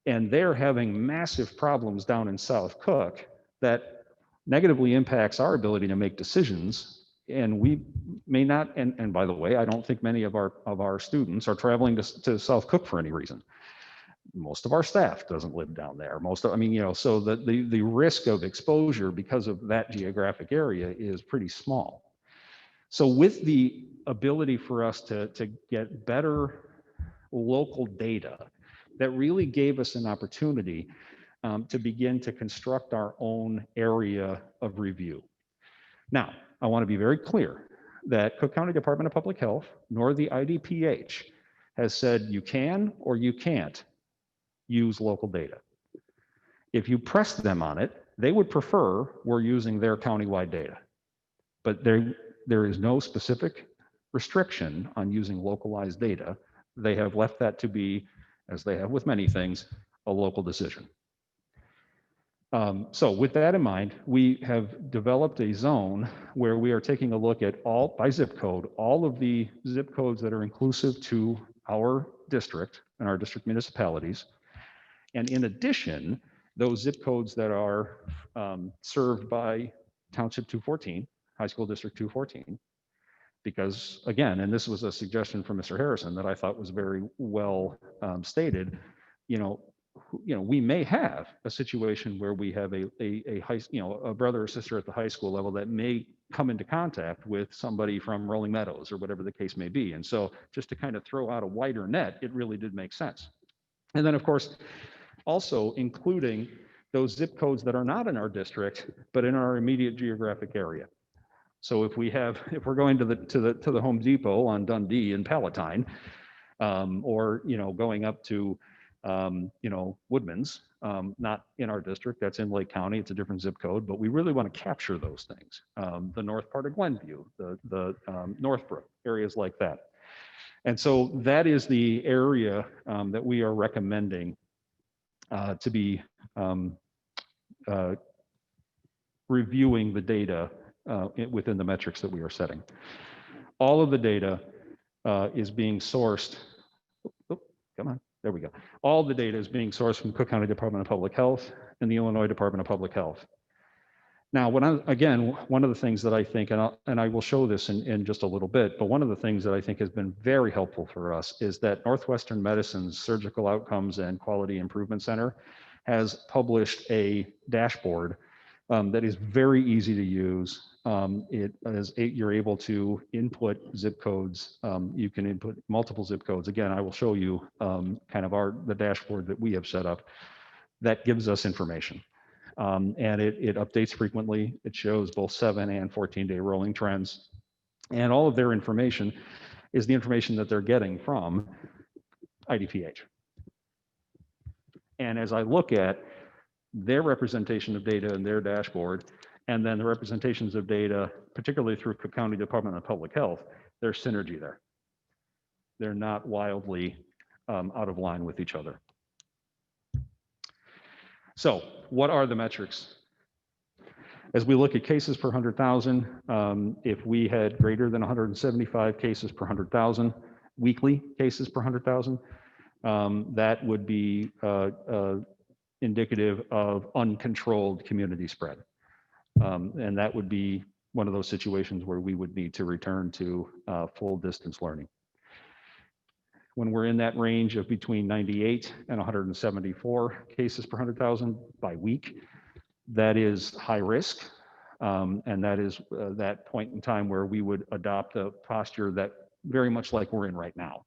and they're having massive problems down in South Cook, that negatively impacts our ability to make decisions, and we may not, and by the way, I don't think many of our students are traveling to South Cook for any reason. Most of our staff doesn't live down there. So the risk of exposure because of that geographic area is pretty small. So with the ability for us to get better local data that really gave us an opportunity to begin to construct our own area of review. Now, I want to be very clear that Cook County Department of Public Health, nor the IDPH, has said you can or you can't use local data. If you press them on it, they would prefer we're using their countywide data. But there is no specific restriction on using localized data. They have left that to be, as they have with many things, a local decision. So with that in mind, we have developed a zone where we are taking a look at all, by zip code, all of the zip codes that are inclusive to our district and our district municipalities. And in addition, those zip codes that are served by Township 214, High School District 214, because again, and this was a suggestion from Mr. Harrison that I thought was very well stated, we may have a situation where we have a brother or sister at the high school level that may come into contact with somebody from Rolling Meadows or whatever the case may be. And so just to kind of throw out a wider net, it really did make sense. And then of course, also including those zip codes that are not in our district, but in our immediate geographic area. So if we're going to the Home Depot on Dundee and Palatine, or going up to Woodman's, not in our district, that's in Lake County, it's a different zip code, but we really want to capture those things. The north part of Glenview, the Northbrook, areas like that. And so that is the area that we are recommending to be reviewing the data within the metrics that we are setting. All of the data is being sourced. Oh, come on, there we go. All the data is being sourced from Cook County Department of Public Health and the Illinois Department of Public Health. Now, one of the things that I think, and I will show this in just a little bit, but one of the things that I think has been very helpful for us is that Northwestern Medicine's Surgical Outcomes and Quality Improvement Center has published a dashboard that is very easy to use. You're able to input zip codes. You can input multiple zip codes. Again, I will show you kind of the dashboard that we have set up that gives us information. And it updates frequently. It shows both 7 and 14-day rolling trends. And all of their information is the information that they're getting from IDPH. And as I look at their representation of data in their dashboard, and then the representations of data, particularly through Cook County Department of Public Health, there's synergy there. They're not wildly out of line with each other. So what are the metrics? As we look at cases per 100,000, if we had greater than 175 cases per 100,000, weekly cases per 100,000, that would be indicative of uncontrolled community spread. And that would be one of those situations where we would need to return to full distance learning. When we're in that range of between 98 and 174 cases per 100,000 by week, that is high risk. And that is that point in time where we would adopt a posture that very much like we're in right now.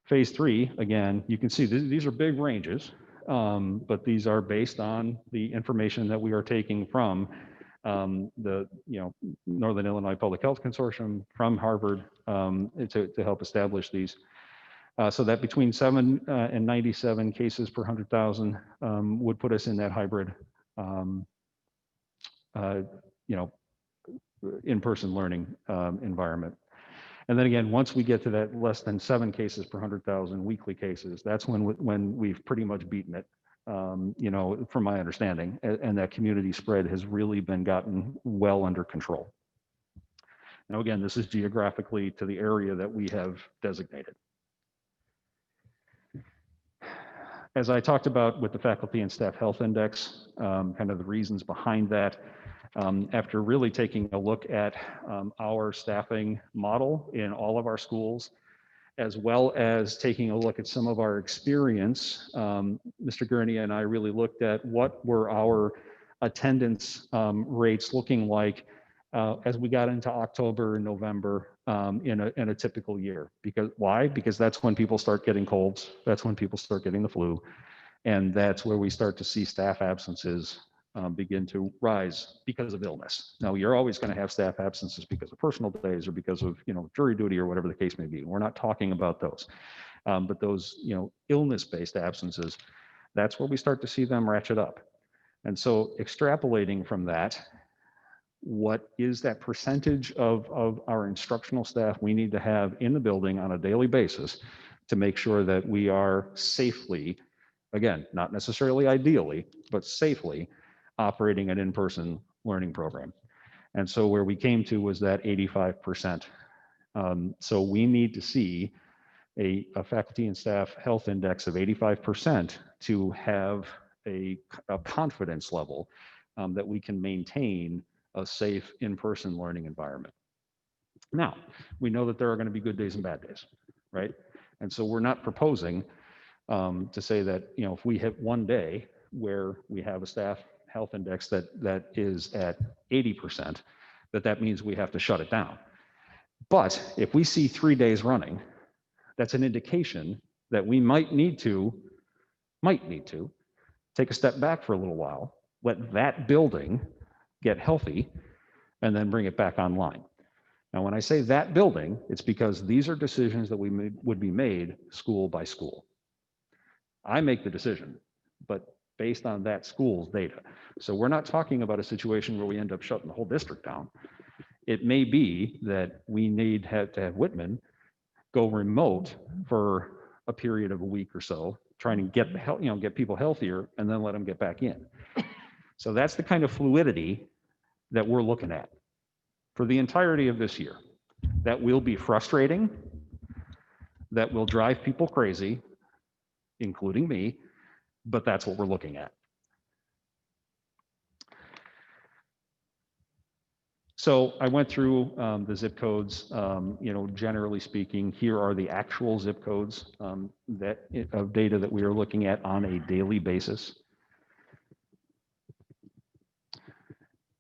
Phase 3, again, you can see these are big ranges, but these are based on the information that we are taking from the Northern Illinois Public Health Consortium, from Harvard, to help establish these. So that between 7 and 97 cases per 100,000 would put us in that hybrid, in-person learning environment. And then again, once we get to that less than 7 cases per 100,000 weekly cases, that's when we've pretty much beaten it, from my understanding, and that community spread has really been gotten well under control. Now, again, this is geographically to the area that we have designated. As I talked about with the Faculty and Staff Health Index, kind of the reasons behind that, after really taking a look at our staffing model in all of our schools, as well as taking a look at some of our experience, Mr. Gurney and I really looked at what were our attendance rates looking like as we got into October and November in a typical year. Because why? Because that's when people start getting colds. That's when people start getting the flu. And that's where we start to see staff absences begin to rise because of illness. Now, you're always going to have staff absences because of personal days or because of, jury duty or whatever the case may be. We're not talking about those. But those, illness-based absences, that's where we start to see them ratchet up. And so extrapolating from that, what is that percentage of our instructional staff we need to have in the building on a daily basis to make sure that we are safely, again, not necessarily ideally, but safely operating an in-person learning program. And so where we came to was that 85%. So we need to see a faculty and staff health index of 85% to have a confidence level that we can maintain a safe in-person learning environment. Now, we know that there are going to be good days and bad days, right? And so we're not proposing to say that, if we hit one day where we have a staff health index that is at 80%, that means we have to shut it down. But if we see 3 days running, that's an indication that we might need to take a step back for a little while, let that building get healthy, and then bring it back online. Now, when I say that building, it's because these are decisions that would be made school by school. I make the decision, but based on that school's data. So we're not talking about a situation where we end up shutting the whole district down. It may be that we need to have Whitman go remote for a period of a week or so, trying to get get people healthier, and then let them get back in. So that's the kind of fluidity that we're looking at for the entirety of this year. That will be frustrating, that will drive people crazy, including me, but that's what we're looking at. So I went through the zip codes, generally speaking, here are the actual zip codes of data that we are looking at on a daily basis.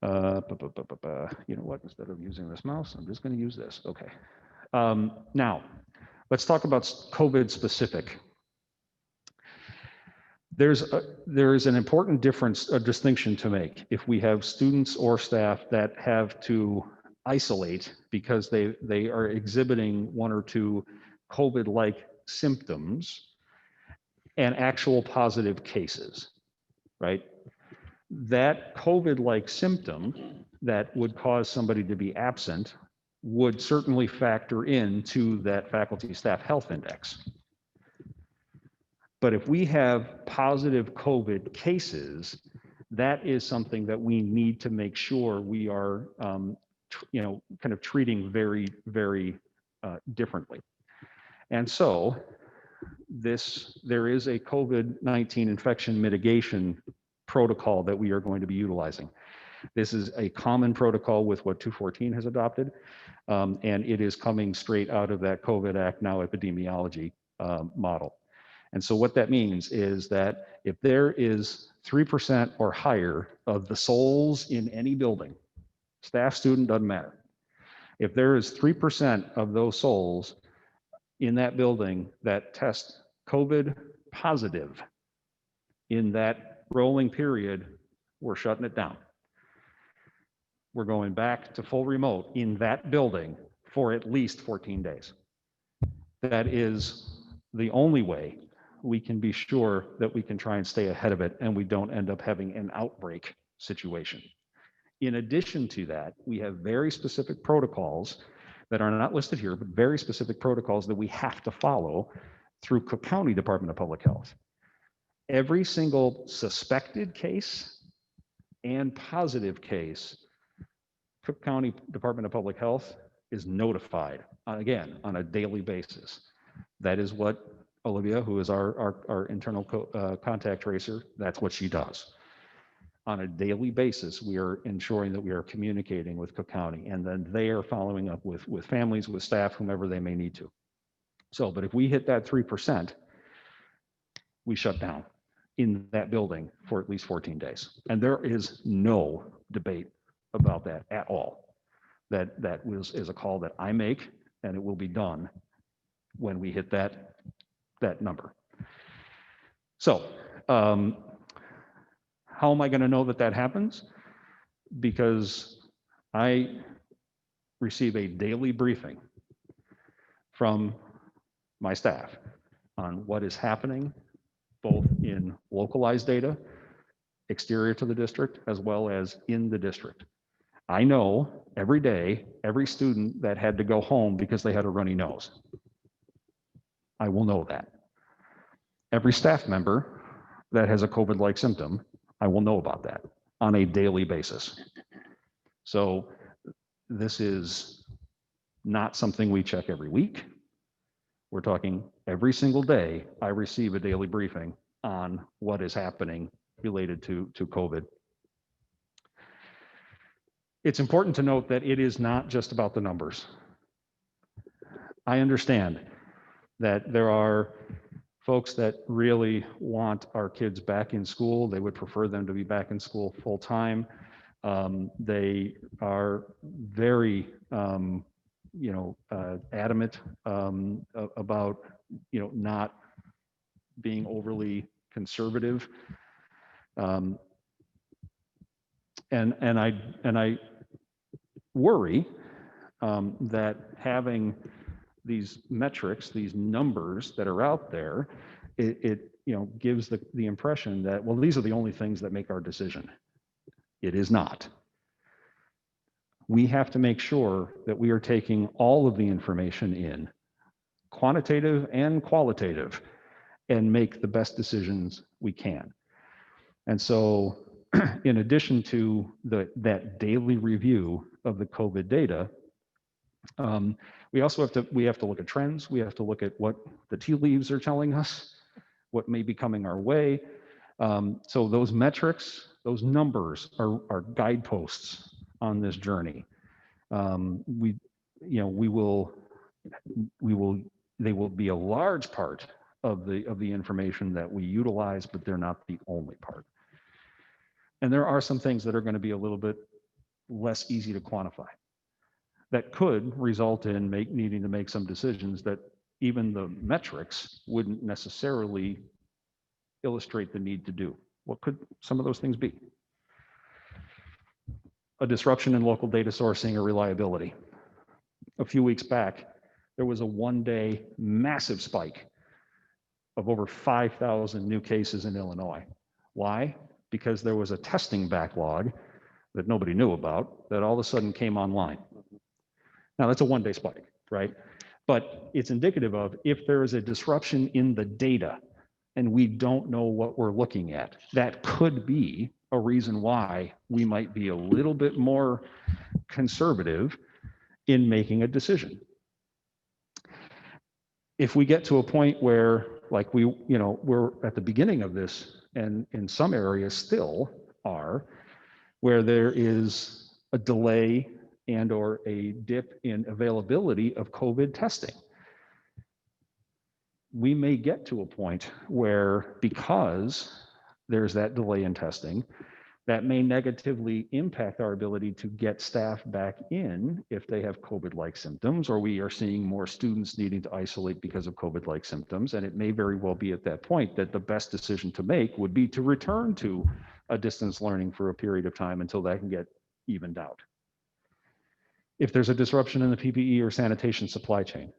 You know what, instead of using this mouse, I'm just going to use this. Okay. Now, let's talk about COVID specific. There's an important distinction to make. If we have students or staff that have to isolate because they are exhibiting one or two COVID-like symptoms and actual positive cases, right? That COVID-like symptom that would cause somebody to be absent would certainly factor into that faculty staff health index. But if we have positive COVID cases, that is something that we need to make sure we are, kind of treating very, very differently. And so there is a COVID-19 infection mitigation protocol that we are going to be utilizing. This is a common protocol with what 214 has adopted, and it is coming straight out of that COVID Act Now epidemiology model. And so what that means is that if there is 3% or higher of the souls in any building, staff, student, doesn't matter. If there is 3% of those souls in that building that test COVID positive in that rolling period, we're shutting it down. We're going back to full remote in that building for at least 14 days. That is the only way we can be sure that we can try and stay ahead of it and we don't end up having an outbreak situation. In addition to that, we have very specific protocols that are not listed here, but very specific protocols that we have to follow through Cook County Department of Public Health. Every single suspected case and positive case, Cook County Department of Public Health is notified, again, on a daily basis. That is what Olivia, who is our internal contact tracer, that's what she does. On a daily basis, we are ensuring that we are communicating with Cook County, and then they are following up with families, with staff, whomever they may need to. So, but if we hit that 3%, we shut down in that building for at least 14 days. And there is no debate about that at all. That is a call that I make, and it will be done when we hit that number. So how am I going to know that that happens? Because I receive a daily briefing from my staff on what is happening, both in localized data, exterior to the district, as well as in the district. I know every day, every student that had to go home because they had a runny nose. I will know that. Every staff member that has a COVID-like symptom, I will know about that on a daily basis. So this is not something we check every week. We're talking every single day, I receive a daily briefing on what is happening related to COVID. It's important to note that it is not just about the numbers. I understand that there are folks that really want our kids back in school. They would prefer them to be back in school full time. They are very, adamant about, not being overly conservative. And I worry that having these metrics, these numbers that are out there, it gives the impression that, well, these are the only things that make our decision. It is not. We have to make sure that we are taking all of the information in, quantitative and qualitative, and make the best decisions we can. And so in addition to that daily review of the COVID data, we also have to look at trends. We have to look at what the tea leaves are telling us, what may be coming our way. So those metrics, those numbers are guideposts on this journey. They will be a large part of the information that we utilize, but they're not the only part. And there are some things that are going to be a little bit less easy to quantify that could result in needing to make some decisions that even the metrics wouldn't necessarily illustrate the need to do. What could some of those things be? A disruption in local data sourcing or reliability. A few weeks back, there was a one-day massive spike of over 5,000 new cases in Illinois. Why? Because there was a testing backlog that nobody knew about that all of a sudden came online. Now that's a one-day spike, right? But it's indicative of if there is a disruption in the data and we don't know what we're looking at, that could be a reason why we might be a little bit more conservative in making a decision. If we get to a point where, like we're at the beginning of this, and in some areas still are, where there is a delay and or a dip in availability of COVID testing, we may get to a point where, because there's that delay in testing, that may negatively impact our ability to get staff back in if they have COVID-like symptoms, or we are seeing more students needing to isolate because of COVID-like symptoms. And it may very well be at that point that the best decision to make would be to return to a distance learning for a period of time until that can get evened out. If there's a disruption in the PPE or sanitation supply chain,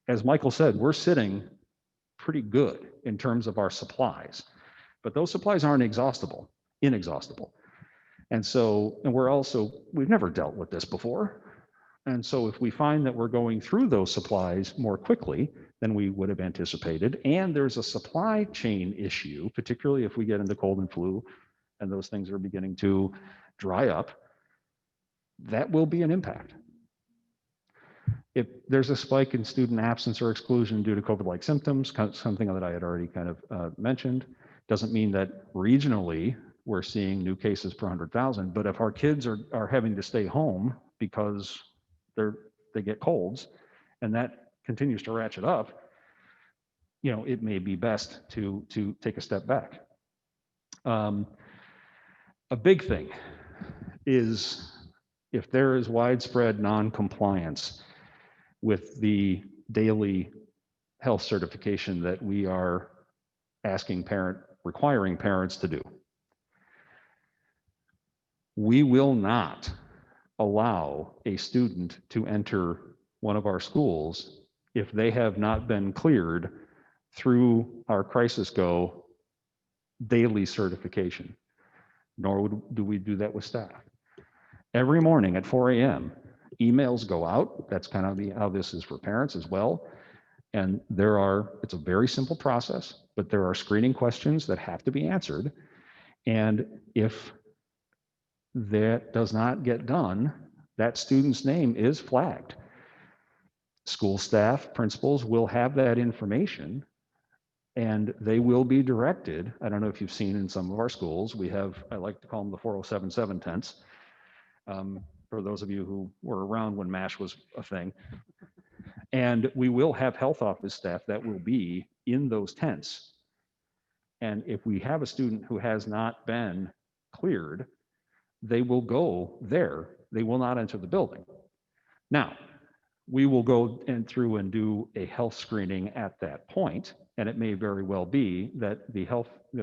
as Michael said, we're sitting pretty good in terms of our supplies, but those supplies aren't inexhaustible. And so, we've never dealt with this before. And so if we find that we're going through those supplies more quickly than we would have anticipated, and there's a supply chain issue, particularly if we get into cold and flu, and those things are beginning to dry up, that will be an impact. If there's a spike in student absence or exclusion due to COVID-like symptoms, something that I had already kind of mentioned, doesn't mean that regionally we're seeing new cases per 100,000, but if our kids are having to stay home because they get colds, and that continues to ratchet up, it may be best to take a step back. A big thing is If there is widespread non-compliance with the daily health certification that we are requiring parents to do, we will not allow a student to enter one of our schools if they have not been cleared through our Crisis Go daily certification, nor do we do that with staff. Every morning at 4 a.m., emails go out. That's kind of how this is for parents as well. And it's a very simple process, but there are screening questions that have to be answered. And if that does not get done, that student's name is flagged. School staff, principals will have that information and they will be directed. I don't know if you've seen in some of our schools, we have, I like to call them the 4077 tents. For those of you who were around when MASH was a thing. And we will have health office staff that will be in those tents. And if we have a student who has not been cleared, they will go there. They will not enter the building. Now, we will go through and do a health screening at that point, and it may very well be that the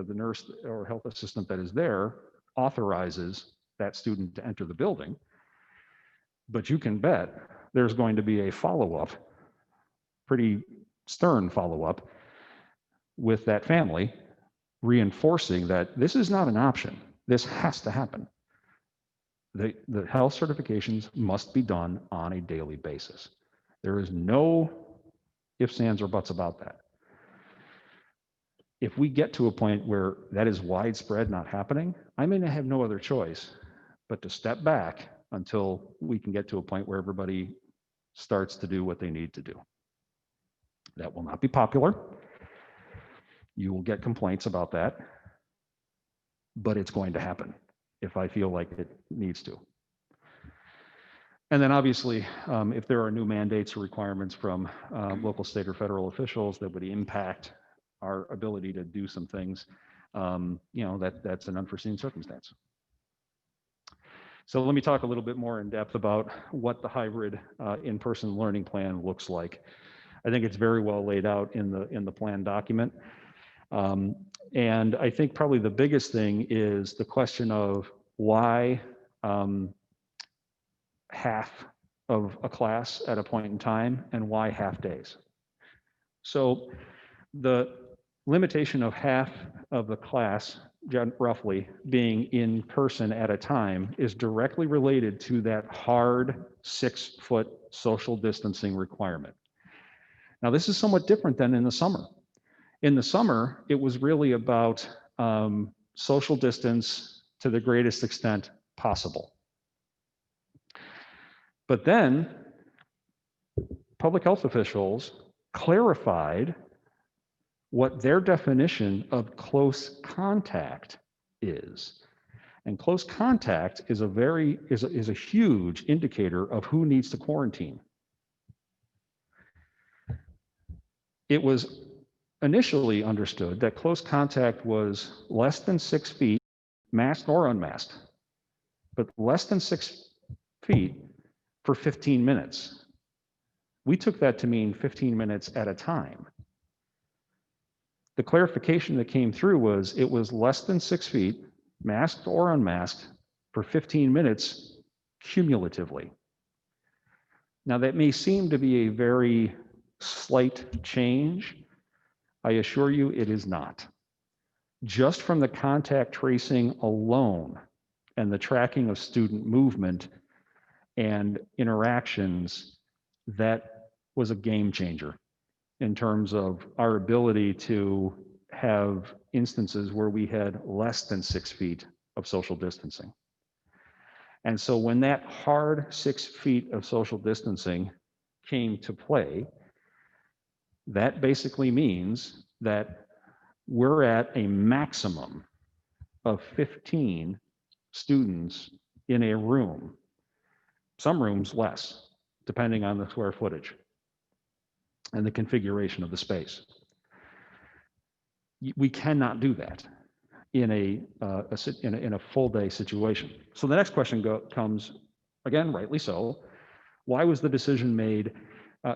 nurse or health assistant that is there authorizes that student to enter the building. But you can bet there's going to be a follow-up, pretty stern follow-up with that family, reinforcing that this is not an option. This has to happen. The health certifications must be done on a daily basis. There is no ifs, ands, or buts about that. If we get to a point where that is widespread not happening, I may have no other choice but to step back until we can get to a point where everybody starts to do what they need to do. That will not be popular. You will get complaints about that, but it's going to happen if I feel like it needs to. And then obviously, if there are new mandates or requirements from local, state, or federal officials that would impact our ability to do some things, that's an unforeseen circumstance. So let me talk a little bit more in depth about what the hybrid in-person learning plan looks like. I think it's very well laid out in the plan document. And I think probably the biggest thing is the question of why half of a class at a point in time and why half days. So the limitation of half of the class, roughly, being in person at a time is directly related to that hard 6-foot social distancing requirement. Now, this is somewhat different than in the summer. In the summer, it was really about social distance to the greatest extent possible. But then public health officials clarified what their definition of close contact is. And close contact is a huge indicator of who needs to quarantine. It was initially understood that close contact was less than 6 feet, masked or unmasked, but less than 6 feet for 15 minutes. We took that to mean 15 minutes at a time. The clarification that came through was it was less than 6 feet, masked or unmasked, for 15 minutes cumulatively. Now, that may seem to be a very slight change. I assure you it is not. Just from the contact tracing alone and the tracking of student movement and interactions, that was a game changer in terms of our ability to have instances where we had less than 6 feet of social distancing. And so when that hard 6 feet of social distancing came to play, that basically means that we're at a maximum of 15 students in a room, some rooms less, depending on the square footage and the configuration of the space. We cannot do that in a full day situation. So the next question comes, again, rightly so, why was the decision made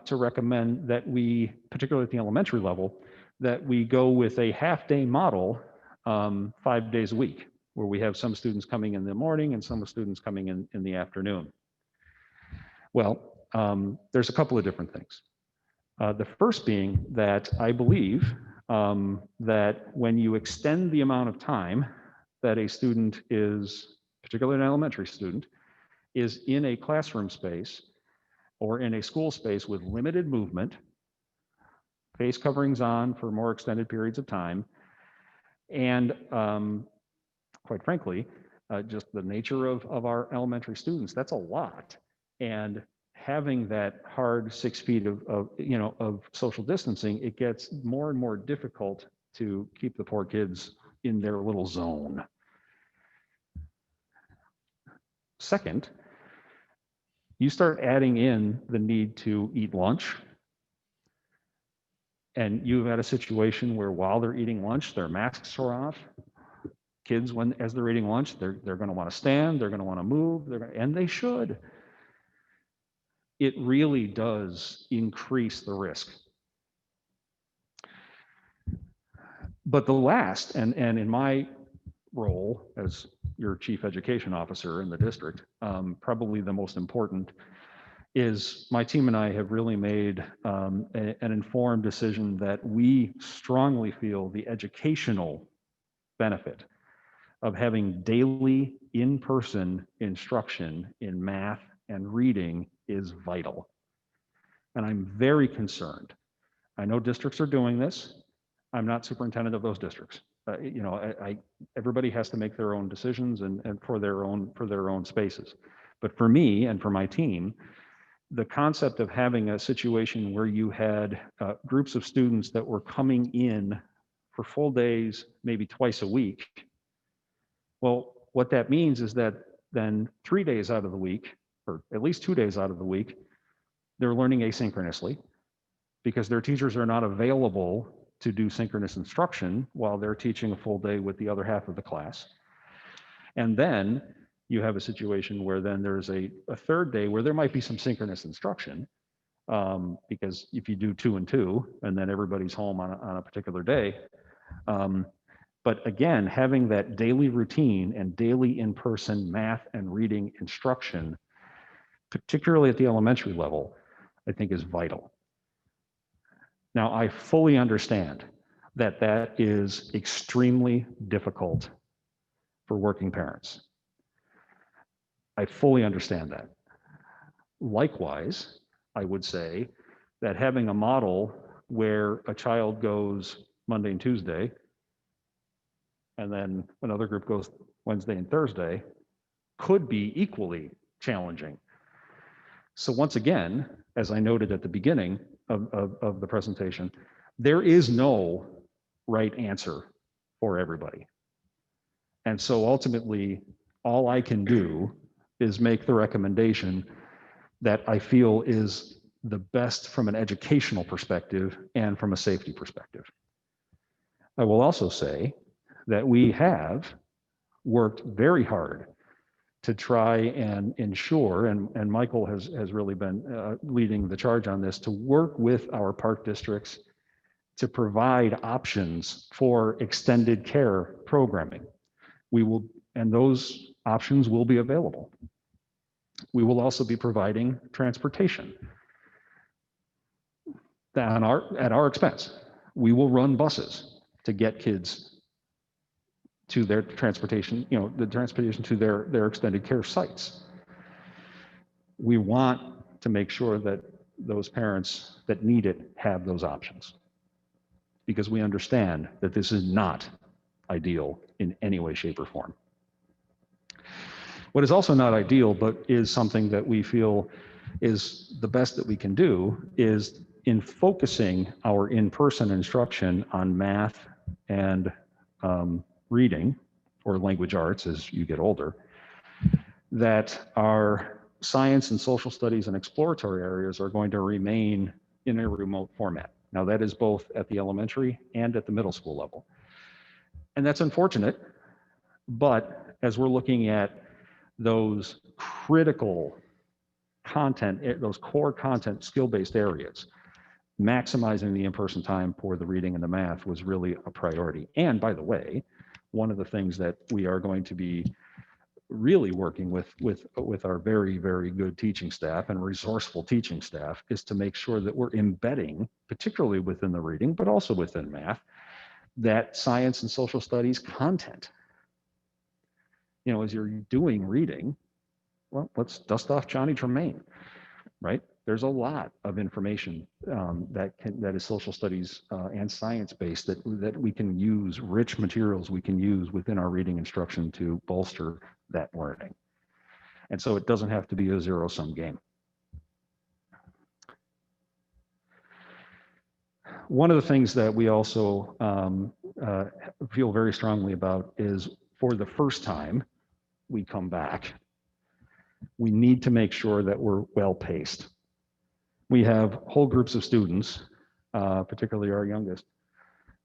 to recommend that we, particularly at the elementary level, that we go with a half-day model 5 days a week, where we have some students coming in the morning and some students coming in the afternoon? Well, there's a couple of different things. The first being that I believe that when you extend the amount of time that a student is, particularly an elementary student, is in a classroom space or in a school space with limited movement, face coverings on for more extended periods of time, and quite frankly, just the nature of our elementary students, that's a lot. And having that hard 6 feet of social distancing, it gets more and more difficult to keep the poor kids in their little zone. Second, you start adding in the need to eat lunch, and you've had a situation where while they're eating lunch, their masks are off. Kids, as they're eating lunch, they're going to want to stand, they're going to want to move, and they should. It really does increase the risk. But the last, and in my role as your chief education officer in the district, probably the most important, is my team and I have really made an informed decision that we strongly feel the educational benefit of having daily in-person instruction in math and reading is vital. And I'm very concerned. I know districts are doing this. I'm not superintendent of those districts. Everybody has to make their own decisions and for their own spaces. But for me and for my team, the concept of having a situation where you had groups of students that were coming in for full days, maybe twice a week. Well, what that means is that then 3 days out of the week, or at least 2 days out of the week, they're learning asynchronously because their teachers are not available to do synchronous instruction while they're teaching a full day with the other half of the class. And then you have a situation where then there's a third day where there might be some synchronous instruction, because if you do 2 and 2 and then everybody's home on a particular day. But again, having that daily routine and daily in-person math and reading instruction, particularly at the elementary level, I think is vital. Now, I fully understand that that is extremely difficult for working parents. I fully understand that. Likewise, I would say that having a model where a child goes Monday and Tuesday, and then another group goes Wednesday and Thursday, could be equally challenging. So once again, as I noted at the beginning of the presentation, there is no right answer for everybody. And so ultimately, all I can do is make the recommendation that I feel is the best from an educational perspective and from a safety perspective. I will also say that we have worked very hard to try and ensure, and Michael has really been leading the charge on this, to work with our park districts to provide options for extended care programming. We will, and those options will be available. We will also be providing transportation at our expense. We will run buses to get kids to their transportation, the transportation to their extended care sites. We want to make sure that those parents that need it have those options, because we understand that this is not ideal in any way, shape, or form. What is also not ideal, but is something that we feel is the best that we can do, is in focusing our in-person instruction on math and reading, or language arts as you get older, that our science and social studies and exploratory areas are going to remain in a remote format. Now that is both at the elementary and at the middle school level. And that's unfortunate, but as we're looking at those critical content, those core content skill-based areas, maximizing the in-person time for the reading and the math was really a priority. And by the way, one of the things that we are going to be really working with our very, very good teaching staff and resourceful teaching staff is to make sure that we're embedding, particularly within the reading, but also within math, that science and social studies content. You know, as you're doing reading, well, let's dust off Johnny Tremaine, right? There's a lot of information that is social studies and science based that we can use, rich materials we can use within our reading instruction to bolster that learning. And so it doesn't have to be a zero-sum game. One of the things that we also feel very strongly about is, for the first time we come back, we need to make sure that we're well paced. We have whole groups of students, particularly our youngest,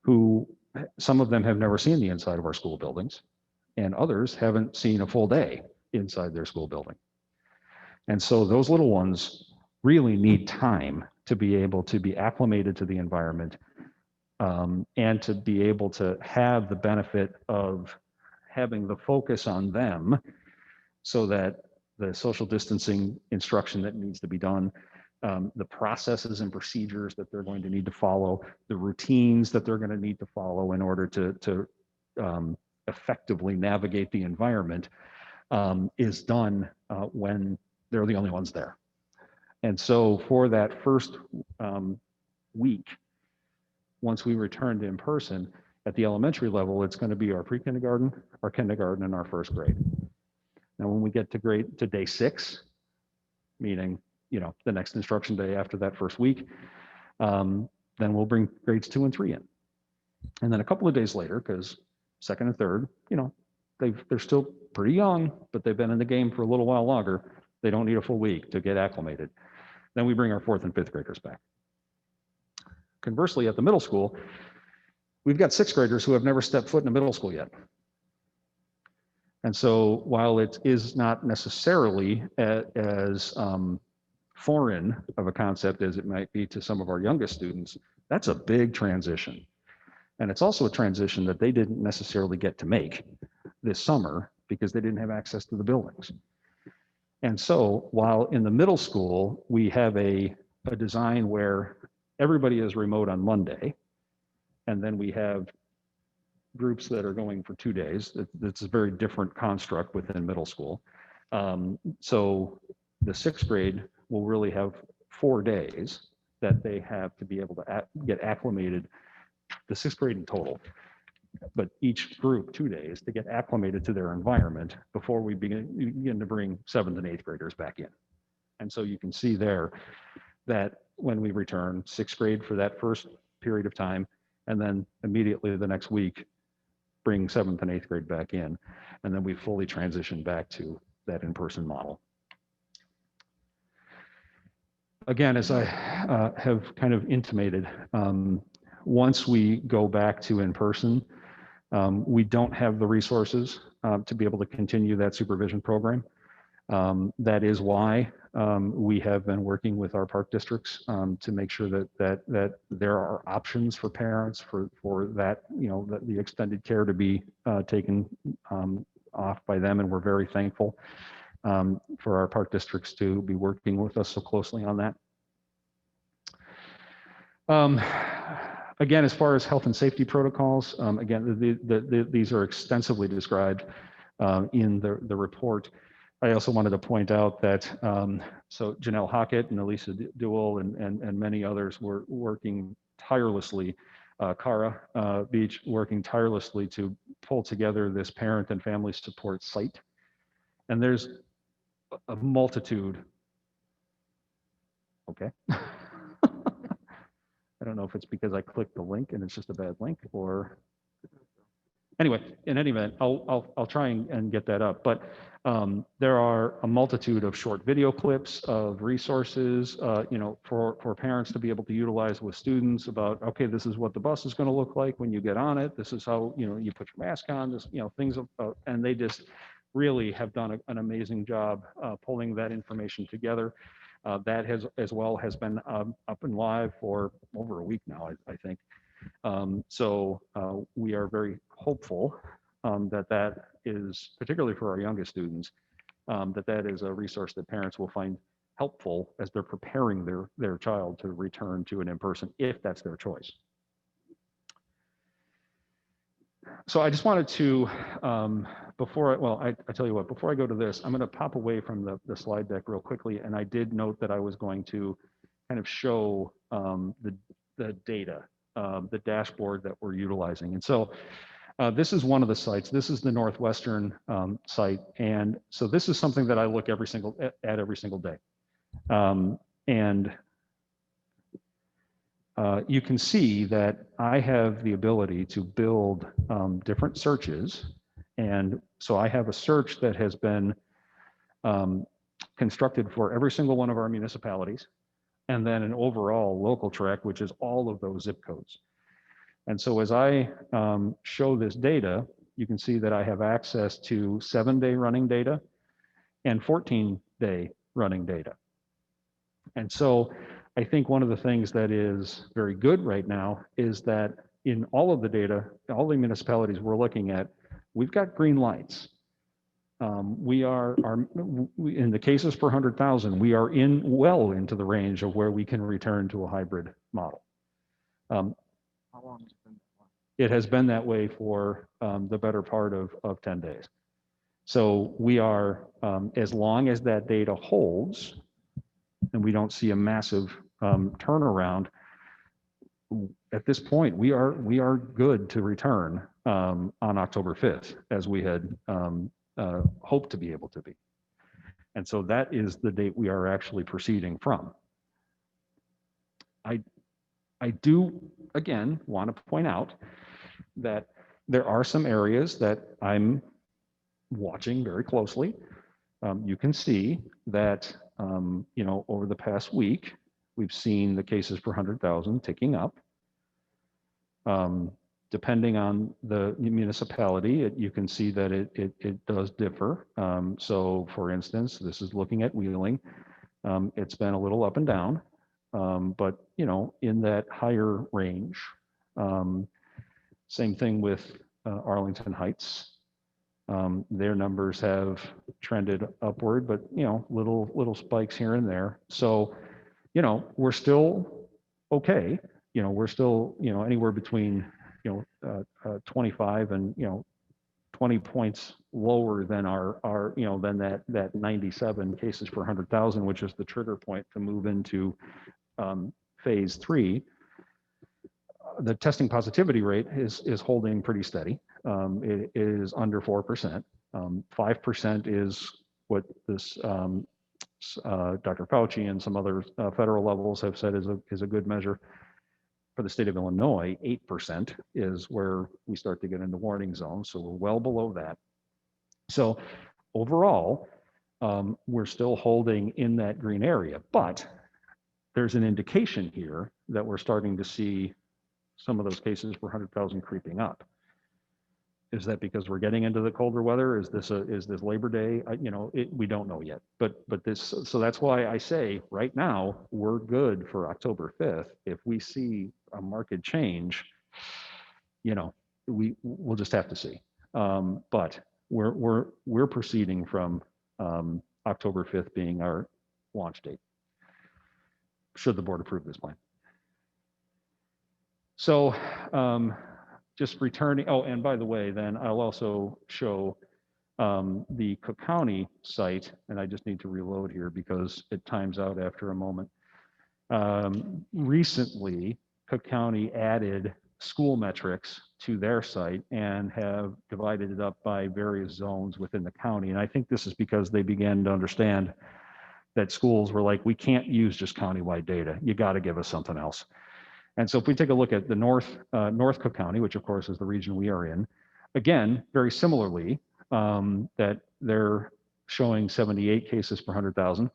who some of them have never seen the inside of our school buildings, and others haven't seen a full day inside their school building. And so those little ones really need time to be able to be acclimated to the environment, and to be able to have the benefit of having the focus on them, so that the social distancing instruction that needs to be done, the processes and procedures that they're going to need to follow, the routines that they're going to need to follow in order to effectively navigate the environment, is done when they're the only ones there. And so for that first week, once we return to in person, at the elementary level, it's going to be our pre-kindergarten, our kindergarten, and our first grade. Now, when we get to day 6, meaning, you know, the next instruction day after that first week, then we'll bring grades 2 and 3 in. And then a couple of days later, because second and third, you know, they're still pretty young, but they've been in the game for a little while longer. They don't need a full week to get acclimated. Then we bring our 4th and 5th graders back. Conversely, at the middle school, we've got 6th graders who have never stepped foot in a middle school yet. And so while it is not necessarily as foreign of a concept as it might be to some of our youngest students, that's a big transition. And it's also a transition that they didn't necessarily get to make this summer because they didn't have access to the buildings. And so while in the middle school, we have a design where everybody is remote on Monday, and then we have groups that are going for 2 days. It's a very different construct within middle school. So the 6th grade will really have 4 days that they have to be able to get acclimated, the 6th grade in total, but each group 2 days to get acclimated to their environment before we begin to bring 7th and 8th graders back in. And so you can see there that when we return, 6th grade for that first period of time, and then immediately the next week, bring 7th and 8th grade back in, and then we fully transition back to that in-person model. Again, as I have kind of intimated, once we go back to in-person, we don't have the resources to be able to continue that supervision program. That is why we have been working with our park districts to make sure that there are options for parents for that, you know, the extended care to be taken off by them, and we're very thankful for our park districts to be working with us so closely on that. Again, as far as health and safety protocols, again, these are extensively described in the report. I also wanted to point out that so Janelle Hockett and Elisa Duell and many others were working tirelessly, Cara Beach working tirelessly to pull together this parent and family support site. And there's a multitude. Okay. I don't know if it's because I clicked the link and it's just a bad link, or anyway, in any event, I'll try and get that up. But there are a multitude of short video clips of resources, you know, for parents to be able to utilize with students about, okay, this is what the bus is going to look like when you get on it. This is how, you know, you put your mask on, this, you know, things, and they just, really have done an amazing job pulling that information together. That has as well has been up and live for over a week now, I think. So we are very hopeful that that is, particularly for our youngest students, that that is a resource that parents will find helpful as they're preparing their child to return to an in-person, if that's their choice. So I just wanted to, I tell you what, before I go to this, I'm going to pop away from the slide deck real quickly. And I did note that I was going to kind of show the data, the dashboard that we're utilizing. And so this is one of the sites. This is the Northwestern site. And so this is something that I look every single day. And you can see that I have the ability to build different searches. And so I have a search that has been constructed for every single one of our municipalities, and then an overall local track, which is all of those zip codes. And so as I show this data, you can see that I have access to 7-day running data and 14-day running data. And so I think one of the things that is very good right now is that in all of the data, all the municipalities we're looking at, we've got green lights. We in the cases per 100,000, we are well into the range of where we can return to a hybrid model. How long has it been? It has been that way for the better part of 10 days. So we are, as long as that data holds, and we don't see a massive turnaround, at this point, we are good to return on October 5th, as we had hoped to be able to be. And so that is the date we are actually proceeding from. I do, again, want to point out that there are some areas that I'm watching very closely. You can see that, over the past week, we've seen the cases per 100,000 ticking up. Depending on the municipality, you can see that it does differ. So for instance, this is looking at Wheeling. It's been a little up and down, but in that higher range. Same thing with Arlington Heights. Their numbers have trended upward, but little spikes here and there. So, we're still okay. We're still anywhere between 25 and 20 points lower than our than that 97 cases per 100,000, which is the trigger point to move into phase 3. The testing positivity rate is holding pretty steady. It is under 4%. 5% is what this Dr. Fauci and some other federal levels have said is a good measure. For the state of Illinois, 8% is where we start to get into warning zones. So we're well below that. So overall, we're still holding in that green area, but there's an indication here that we're starting to see some of those cases per 100,000 creeping up. Is that because we're getting into the colder weather? Is this Labor Day? We don't know yet. But so that's why I say right now we're good for October 5th. If we see a market change, we'll just have to see. But we're proceeding from October 5th being our launch date, should the board approve this plan. So just returning, and by the way, then I'll also show the Cook County site, and I just need to reload here because it times out after a moment. Recently, Cook County added school metrics to their site and have divided it up by various zones within the county. And I think this is because they began to understand that schools were like, we can't use just countywide data. You got to give us something else. And so if we take a look at the North Cook County, which of course is the region we are in, again, very similarly, that they're showing 78 cases per 100,000.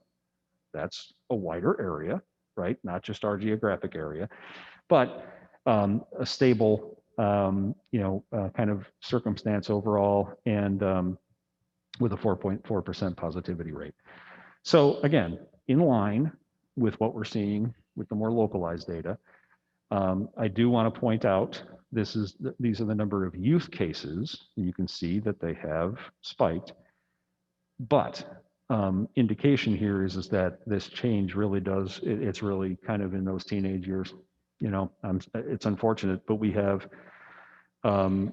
That's a wider area, right? Not just our geographic area, but a stable, kind of circumstance overall. And with a 4.4% positivity rate. So again, in line with what we're seeing with the more localized data. I do want to point out, these are the number of youth cases. You can see that they have spiked, but indication here is that this change really does, it's really kind of in those teenage years. You know, it's unfortunate, but we have, okay,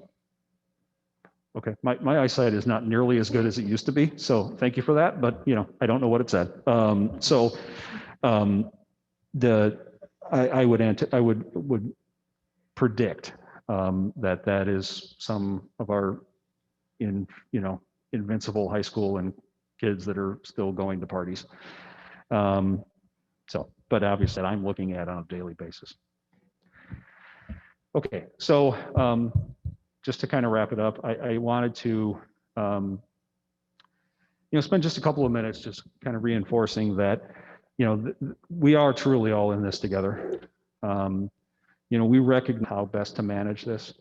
my eyesight is not nearly as good as it used to be, so thank you for that, but you know, I don't know what it said. I would predict that is some of our invincible high school and kids that are still going to parties. But obviously I'm looking at on a daily basis. Okay, so just to kind of wrap it up, I wanted to spend just a couple of minutes just kind of reinforcing that we are truly all in this together. We recognize how best to manage this.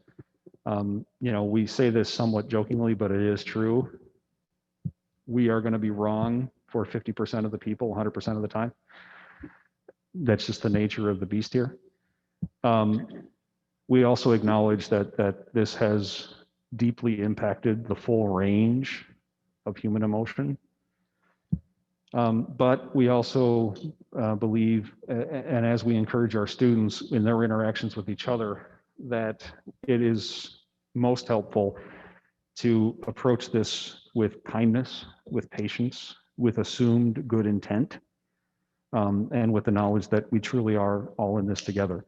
We say this somewhat jokingly, but it is true. We are going to be wrong for 50% of the people, 100% of the time. That's just the nature of the beast here. We also acknowledge that this has deeply impacted the full range of human emotion. But we also believe, and as we encourage our students in their interactions with each other, that it is most helpful to approach this with kindness, with patience, with assumed good intent, and with the knowledge that we truly are all in this together.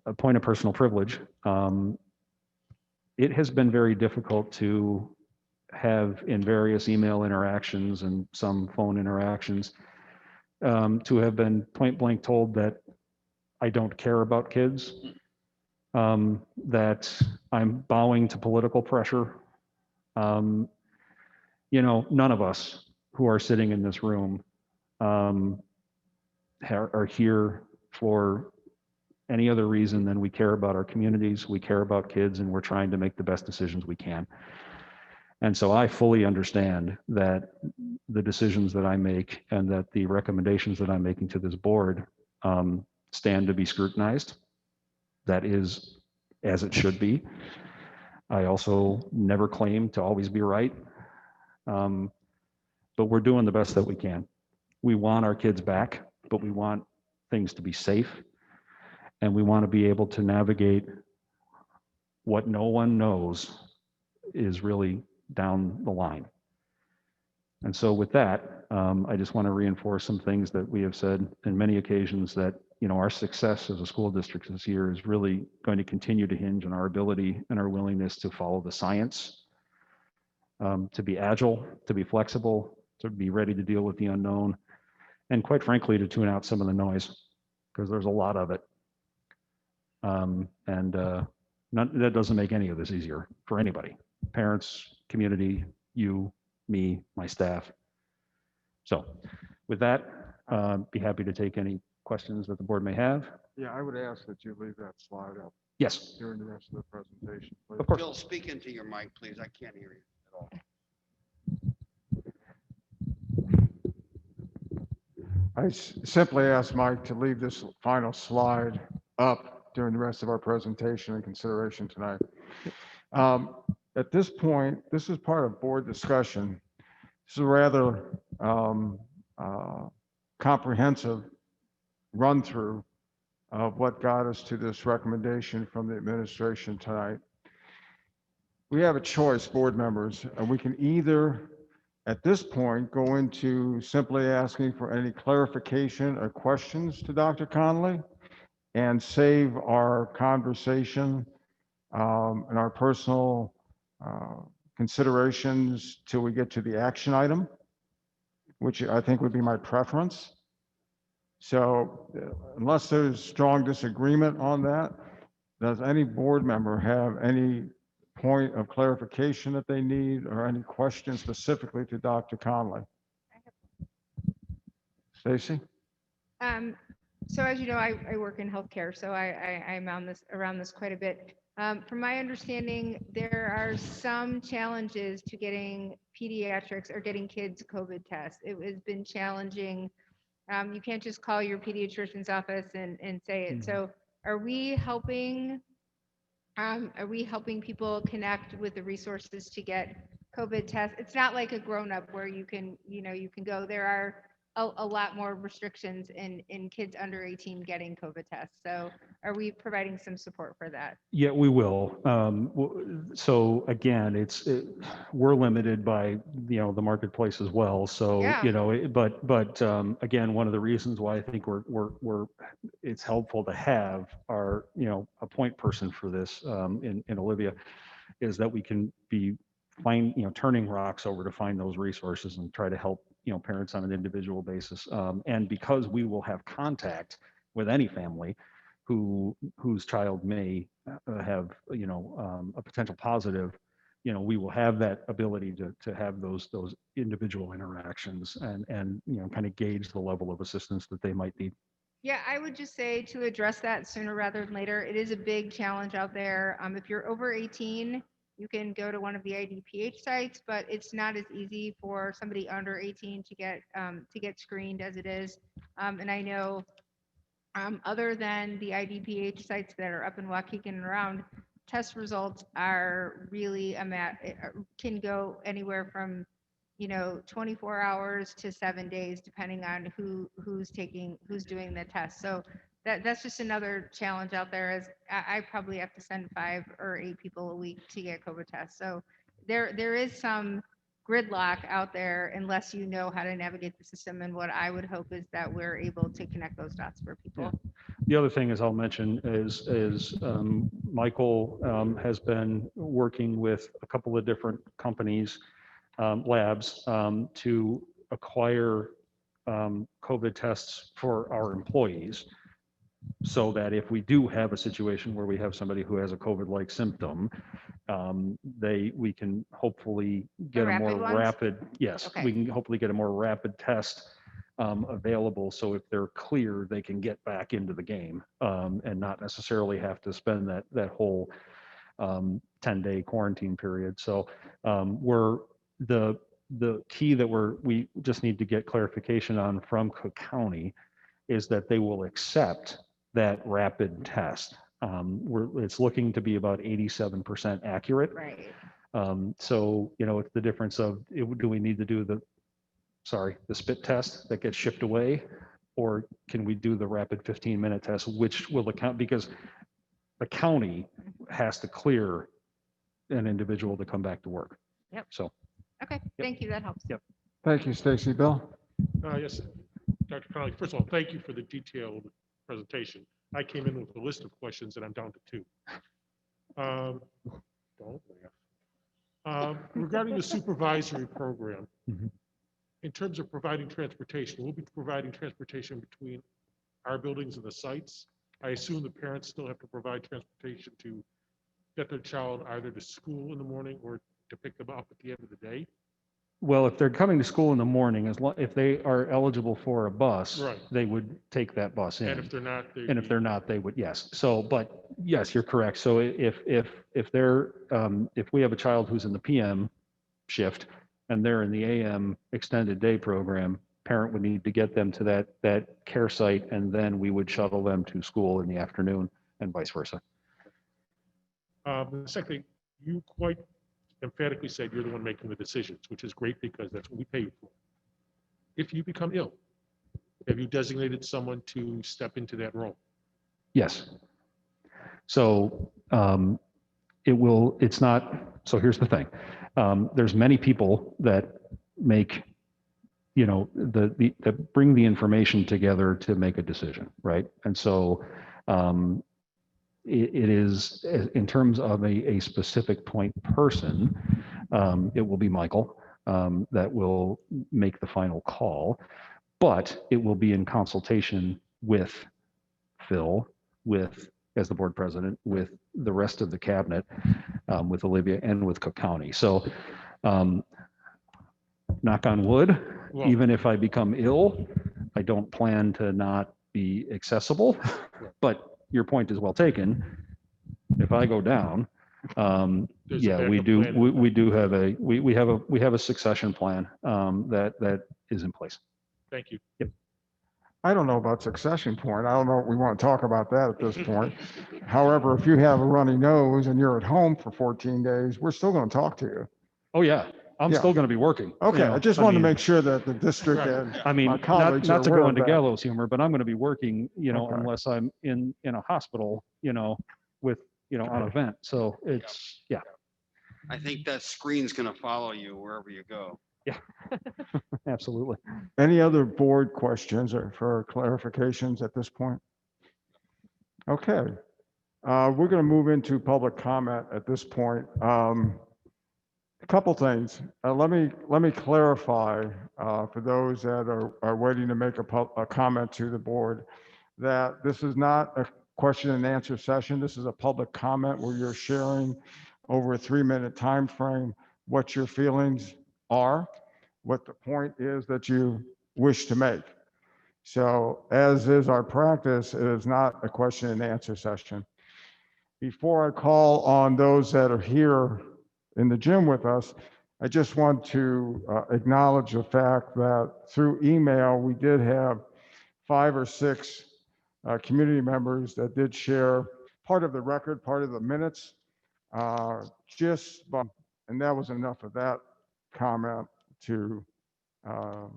A point of personal privilege, it has been very difficult to have in various email interactions and some phone interactions to have been point blank told that I don't care about kids, that I'm bowing to political pressure. None of us who are sitting in this room are here for any other reason than we care about our communities, we care about kids, and we're trying to make the best decisions we can. And so I fully understand that the decisions that I make and that the recommendations that I'm making to this board stand to be scrutinized. That is as it should be. I also never claim to always be right, but we're doing the best that we can. We want our kids back, but we want things to be safe, and we want to be able to navigate what no one knows is really down the line. And so with that, I just want to reinforce some things that we have said in many occasions, that our success as a school district this year is really going to continue to hinge on our ability and our willingness to follow the science, to be agile, to be flexible, to be ready to deal with the unknown, and quite frankly, to tune out some of the noise, because there's a lot of it. That doesn't make any of this easier for anybody, parents, community, you, me, my staff. So with that, be happy to take any questions that the board may have. Yeah, I would ask that you leave that slide up Yes, during the rest of the presentation, please. of course. Bill, speak into your mic, please. I can't hear you at all. I simply asked Mike to leave this final slide up during the rest of our presentation and consideration tonight. At this point, this is part of board discussion. This is a rather comprehensive run through of what got us to this recommendation from the administration tonight. We have a choice, board members, and we can either at this point go into simply asking for any clarification or questions to Dr. Conley and save our conversation and our personal considerations till we get to the action item, which I think would be my preference. So unless there's strong disagreement on that, does any board member have any point of clarification that they need or any questions specifically to Dr. Conley? Stacy? So as you know, I work in healthcare, so I'm on around this quite a bit. From my understanding, there are some challenges to getting pediatrics or getting kids COVID tests. It has been challenging. You can't just call your pediatrician's office and say it. So are we helping people connect with the resources to get COVID tests? It's not like a grown-up where you can go. There are a lot more restrictions in kids under 18 getting COVID tests. So are we providing some support for that? Yeah, we will. So again, we're limited by, the marketplace as well. So, Yeah. but again, one of the reasons why I think it's helpful to have our, a point person for this in Olivia is that we can turning rocks over to find those resources and try to help, parents on an individual basis. And because we will have contact with any family whose child may have, a potential positive, we will have that ability to have those individual interactions and kind of gauge the level of assistance that they might need. Yeah, I would just say to address that sooner rather than later. It is a big challenge out there. If you're over 18, you can go to one of the IDPH sites, but it's not as easy for somebody under 18 to get screened as it is. And I know other than the IDPH sites that are up in Waukegan and around, test results are really can go anywhere from 24 hours to 7 days, depending on who's doing the test. So that's just another challenge out there. Is I probably have to send 5 or 8 people a week to get COVID tests. So there is some gridlock out there unless you know how to navigate the system. And what I would hope is that we're able to connect those dots for people. Yeah. The other thing is I'll mention is Michael has been working with a couple of different companies, labs, to acquire COVID tests for our employees, so that if we do have a situation where we have somebody who has a COVID-like symptom, we can hopefully get a more rapid, yes, Okay. we can hopefully get a more rapid test available. So if they're clear, they can get back into the game and not necessarily have to spend that whole 10-day quarantine period. So the key that we just need to get clarification on from Cook County is that they will accept that rapid test. It's looking to be about 87% accurate. Right. So, it's the difference of, do we need to do the spit test that gets shipped away, or can we do the rapid 15-minute test, which will account, because the county has to clear an individual to come back to work. Yep. So. Okay, thank you. That helps. Yep. Thank you, Stacy. Bill? Yes, Dr. Connolly, first of all, thank you for the detailed presentation. I came in with a list of questions and I'm down to 2. Don't laugh. Regarding the supervisory program, in terms of providing transportation, we'll be providing transportation between our buildings and the sites. I assume the parents still have to provide transportation to get their child either to school in the morning or to pick them up at the end of the day. Well, if they're coming to school in the morning, if they are eligible for a bus, Right. they would take that bus in. And if they're not, they would, yes. So, but yes, you're correct. So if we have a child who's in the PM shift and they're in the AM extended day program, parent would need to get them to that care site, and then we would shuttle them to school in the afternoon and vice versa. The second thing, you quite emphatically said you're the one making the decisions, which is great because that's what we pay you for. If you become ill, have you designated someone to step into that role? Yes. So it's not, so here's the thing. There's many people that make, that bring the information together to make a decision, right? And so it is, in terms of a specific point person, it will be Michael that will make the final call, but it will be in consultation with Phil, as the board president, with the rest of the cabinet, with Olivia and with Cook County. So knock on wood, even if I become ill, I don't plan to not be accessible, but your point is well taken. if I go down, There's a yeah, we backup do, plan. we do have we have a succession plan, that is in place. Thank you. I don't know about succession point. I don't know if we want to talk about that at this point. However, if you have a runny nose and you're at home for 14 days, we're still going to talk to you. Oh, yeah, I'm Yeah. still going to be working. Okay, I just wanted to mean, make sure that the district Right. and I mean, my colleagues are not to aware go of into that. gallows humor, but I'm going to be working, Okay. unless I'm in a hospital, with, on a vent. So it's, yeah, I think that screen's going to follow you wherever you go. absolutely. Any other board questions or for clarifications at this point? Okay, we're going to move into public comment at this point. A couple things. Let me clarify for those that are waiting to make a comment to the board that this is not a question and answer session. This is a public comment where you're sharing over a 3-minute time frame what your feelings are, what the point is that you wish to make. So as is our practice, it is not a question and answer session. Before I call on those that are here in the gym with us, I just want to acknowledge the fact that through email, we did have 5 or 6 community members that did share part of the record, part of the minutes. And that was enough of that comment to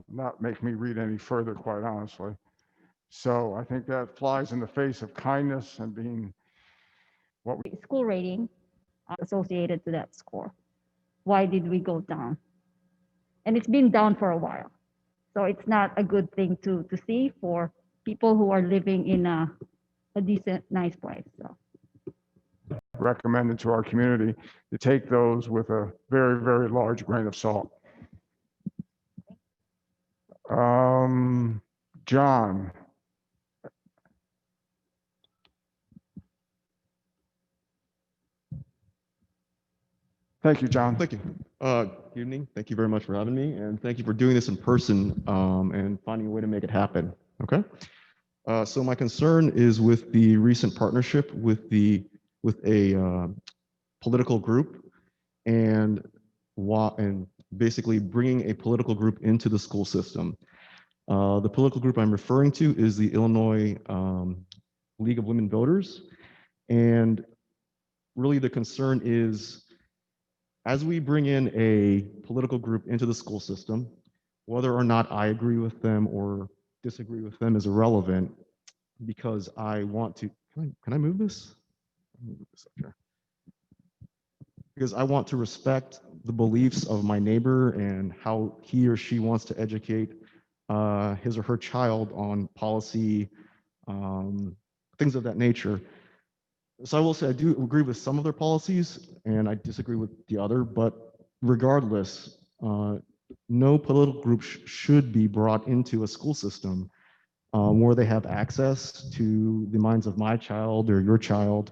not make me read any further, quite honestly. So I think that flies in the face of kindness and being school rating associated to that score. Why did we go down? And it's been down for a while. So it's not a good thing to see for people who are living in a decent, nice place. So. recommended to our community to take those with a very, very large grain of salt. John. Thank you, John. Thank you. Good evening. Thank you very much for having me, and thank you for doing this in person and finding a way to make it happen. Okay. So my concern is with the recent partnership with a political group and basically bringing a political group into the school system. The political group I'm referring to is the Illinois League of Women Voters, and really the concern is, as we bring in a political group into the school system, whether or not I agree with them or disagree with them is irrelevant, because I want to, can I move this? Move this up here. Because I want to respect the beliefs of my neighbor and how he or she wants to educate his or her child on policy, things of that nature. So I will say I do agree with some of their policies and I disagree with the other, but regardless, no political group should be brought into a school system where they have access to the minds of my child or your child,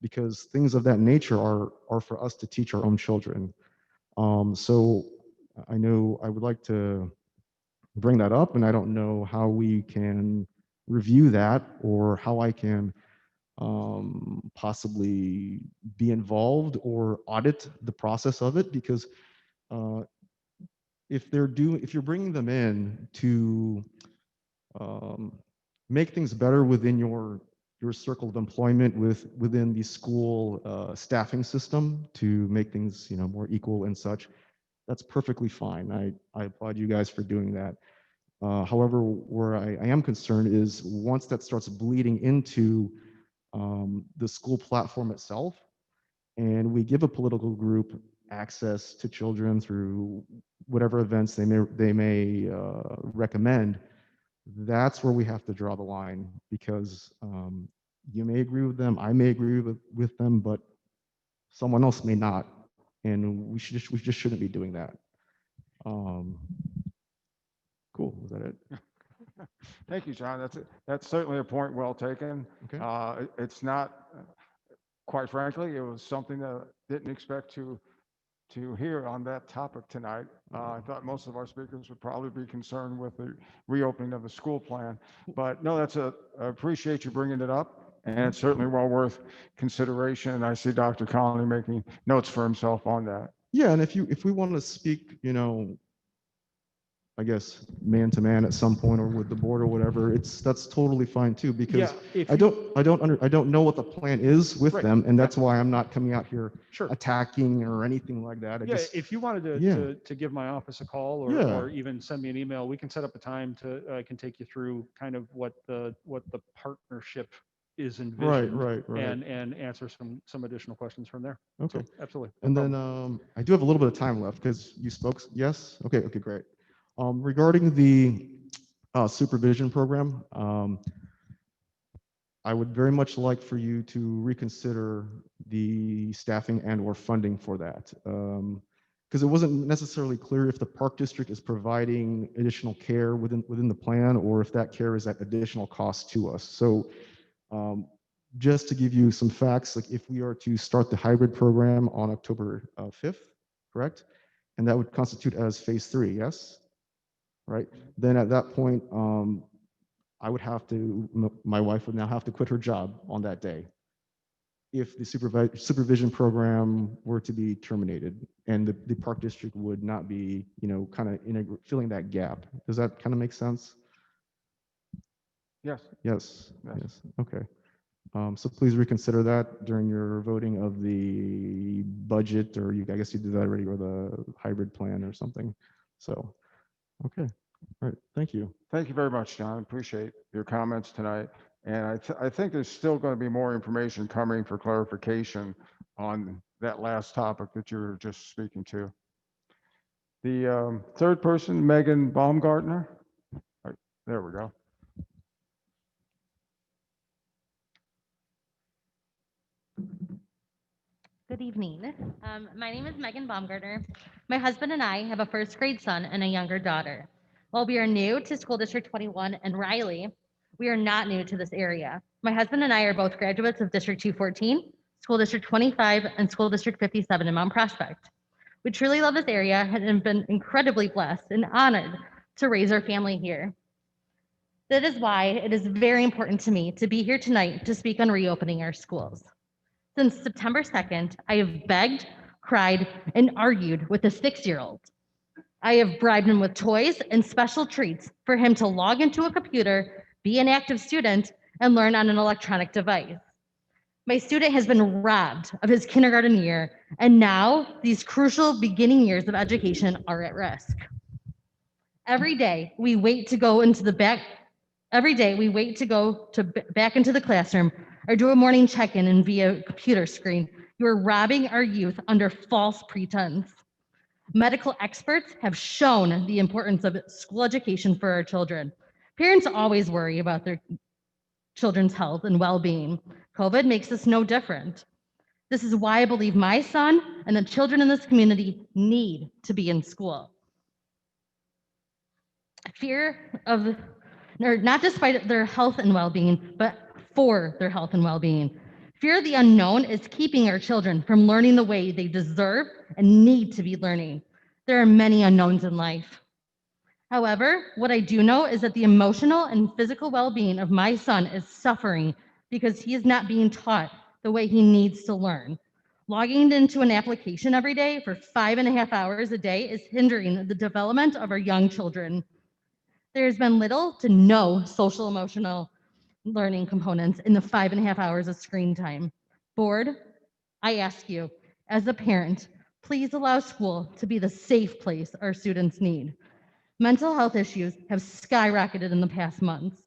because things of that nature are for us to teach our own children. So I know I would like to bring that up, and I don't know how we can review that or how I can possibly be involved or audit the process of it, because if you're bringing them in to make things better within your circle of employment within the school staffing system to make things more equal and such, that's perfectly fine. I applaud you guys for doing that. However, where I am concerned is once that starts bleeding into the school platform itself, and we give a political group access to children through whatever events they may recommend, that's where we have to draw the line, because you may agree with them, I may agree with them, but someone else may not, and we just shouldn't be doing that. Cool. Was that it? Thank you, John. That's certainly a point well taken. Okay. It's not, quite frankly, it was something that I didn't expect to hear on that topic tonight. I thought most of our speakers would probably be concerned with the reopening of the school plan, but no, I appreciate you bringing it up. And it's certainly well worth consideration. And I see Dr. Conley making notes for himself on that. Yeah, and if we want to speak, I guess, man to man at some point or with the board or whatever, that's totally fine too, because if I don't know what the plan is with Right. them, and that's why I'm not coming out here Sure. attacking or anything like that. I Yeah, just, if you wanted to, Yeah. to give my office a call Yeah. or even send me an email, we can set up a time I can take you through kind of what the partnership is right, envisioned right, right. and answer some additional questions from there. Okay. So, absolutely. No And problem. then I do have a little bit of time left because you spoke. Yes. Okay. Okay. Great. Regarding the supervision program, I would very much like for you to reconsider the staffing and/or funding for that. Because it wasn't necessarily clear if the park district is providing additional care within the plan, or if that care is at additional cost to us. So just to give you some facts, like if we are to start the hybrid program on October 5th, correct? And that would constitute as phase 3, yes? Right? Then at that point, my wife would now have to quit her job on that day if the supervision program were to be terminated, and the park district would not be, kind of filling that gap. Does that kind of make sense? Yes. Yes. Yes. Yes. Okay. So please reconsider that during your voting of the budget, or I guess you did that already, or the hybrid plan or something. So, okay. All right. Thank you. Thank you very much, John. Appreciate your comments tonight. And I think there's still going to be more information coming for clarification on that last topic that you were just speaking to. The third person, Megan Baumgartner. Right, there we go. Good evening. My name is Megan Baumgartner. My husband and I have a first grade son and a younger daughter. While we are new to School District 21 and Riley, we are not new to this area. My husband and I are both graduates of District 214, School District 25, and School District 57 in Mount Prospect. We truly love this area and have been incredibly blessed and honored to raise our family here. That is why it is very important to me to be here tonight to speak on reopening our schools. Since September 2nd, I have begged, cried, and argued with a 6-year-old. I have bribed him with toys and special treats for him to log into a computer, be an active student, and learn on an electronic device. My student has been robbed of his kindergarten year, and now these crucial beginning years of education are at risk. Every day we wait to go into the back into the classroom or do a morning check-in and via computer screen. You are robbing our youth under false pretense. Medical experts have shown the importance of school education for our children. Parents always worry about their children's health and well-being. COVID makes this no different. This is why I believe my son and the children in this community need to be in school. Not despite their health and well-being, but for their health and well-being. Fear of the unknown is keeping our children from learning the way they deserve and need to be learning. There are many unknowns in life. However, what I do know is that the emotional and physical well-being of my son is suffering because he is not being taught the way he needs to learn. Logging into an application every day for 5.5 hours a day is hindering the development of our young children. There has been little to no social emotional learning components in the 5.5 hours of screen time. Board, I ask you, as a parent, please allow school to be the safe place our students need. Mental health issues have skyrocketed in the past months.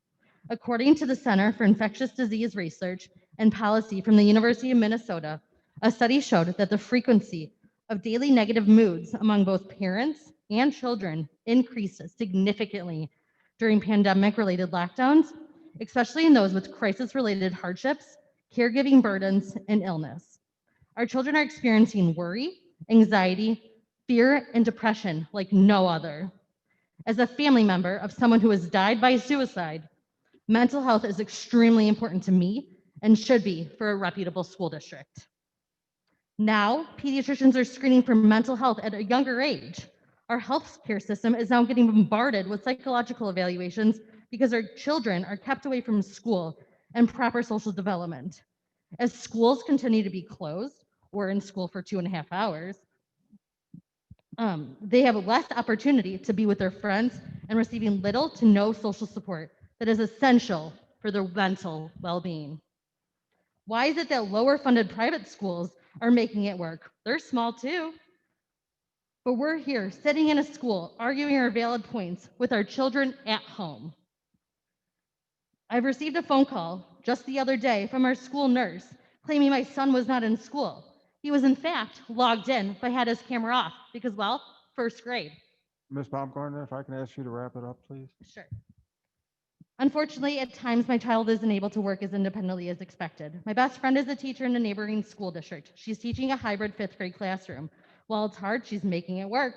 According to the Center for Infectious Disease Research and Policy from the University of Minnesota, a study showed that the frequency of daily negative moods among both parents and children increased significantly during pandemic-related lockdowns, especially in those with crisis-related hardships, caregiving burdens, and illness. Our children are experiencing worry, anxiety, fear, and depression like no other. As a family member of someone who has died by suicide, mental health is extremely important to me and should be for a reputable school district. Now, pediatricians are screening for mental health at a younger age. Our healthcare system is now getting bombarded with psychological evaluations because our children are kept away from school and proper social development. As schools continue to be closed or in school for 2.5 hours, they have less opportunity to be with their friends and receiving little to no social support that is essential for their mental well-being. Why is it that lower funded private schools are making it work? They're small too. But we're here sitting in a school arguing our valid points with our children at home. I've received a phone call just the other day from our school nurse claiming my son was not in school. He was in fact logged in, but had his camera off because, well, first grade. Ms. Baumgartner, if I can ask you to wrap it up, please. Sure. Unfortunately, at times my child isn't able to work as independently as expected. My best friend is a teacher in a neighboring school district. She's teaching a hybrid 5th grade classroom. While it's hard, she's making it work.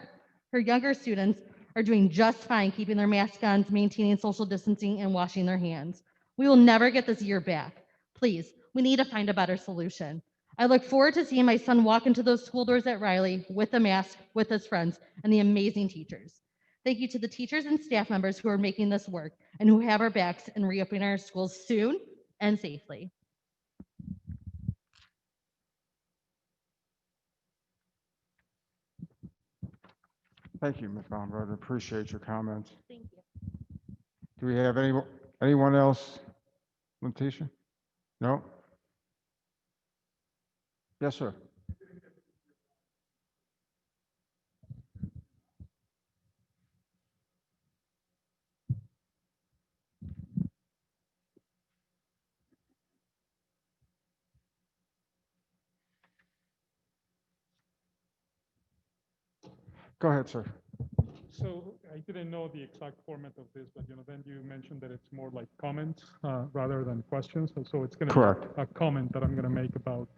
Her younger students are doing just fine keeping their masks on, maintaining social distancing, and washing their hands. We will never get this year back. Please, we need to find a better solution. I look forward to seeing my son walk into those school doors at Riley with a mask, with his friends, and the amazing teachers. Thank you to the teachers and staff members who are making this work and who have our backs in reopening our schools soon and safely. Thank you, Ms. Baumgartner. Appreciate your comments. Thank you. Do we have anyone else? Letitia? No? Yes, sir. Go ahead, sir. So I didn't know the exact format of this, but then you mentioned that it's more like comments rather than questions. So it's going to Correct. be a comment that I'm going to make about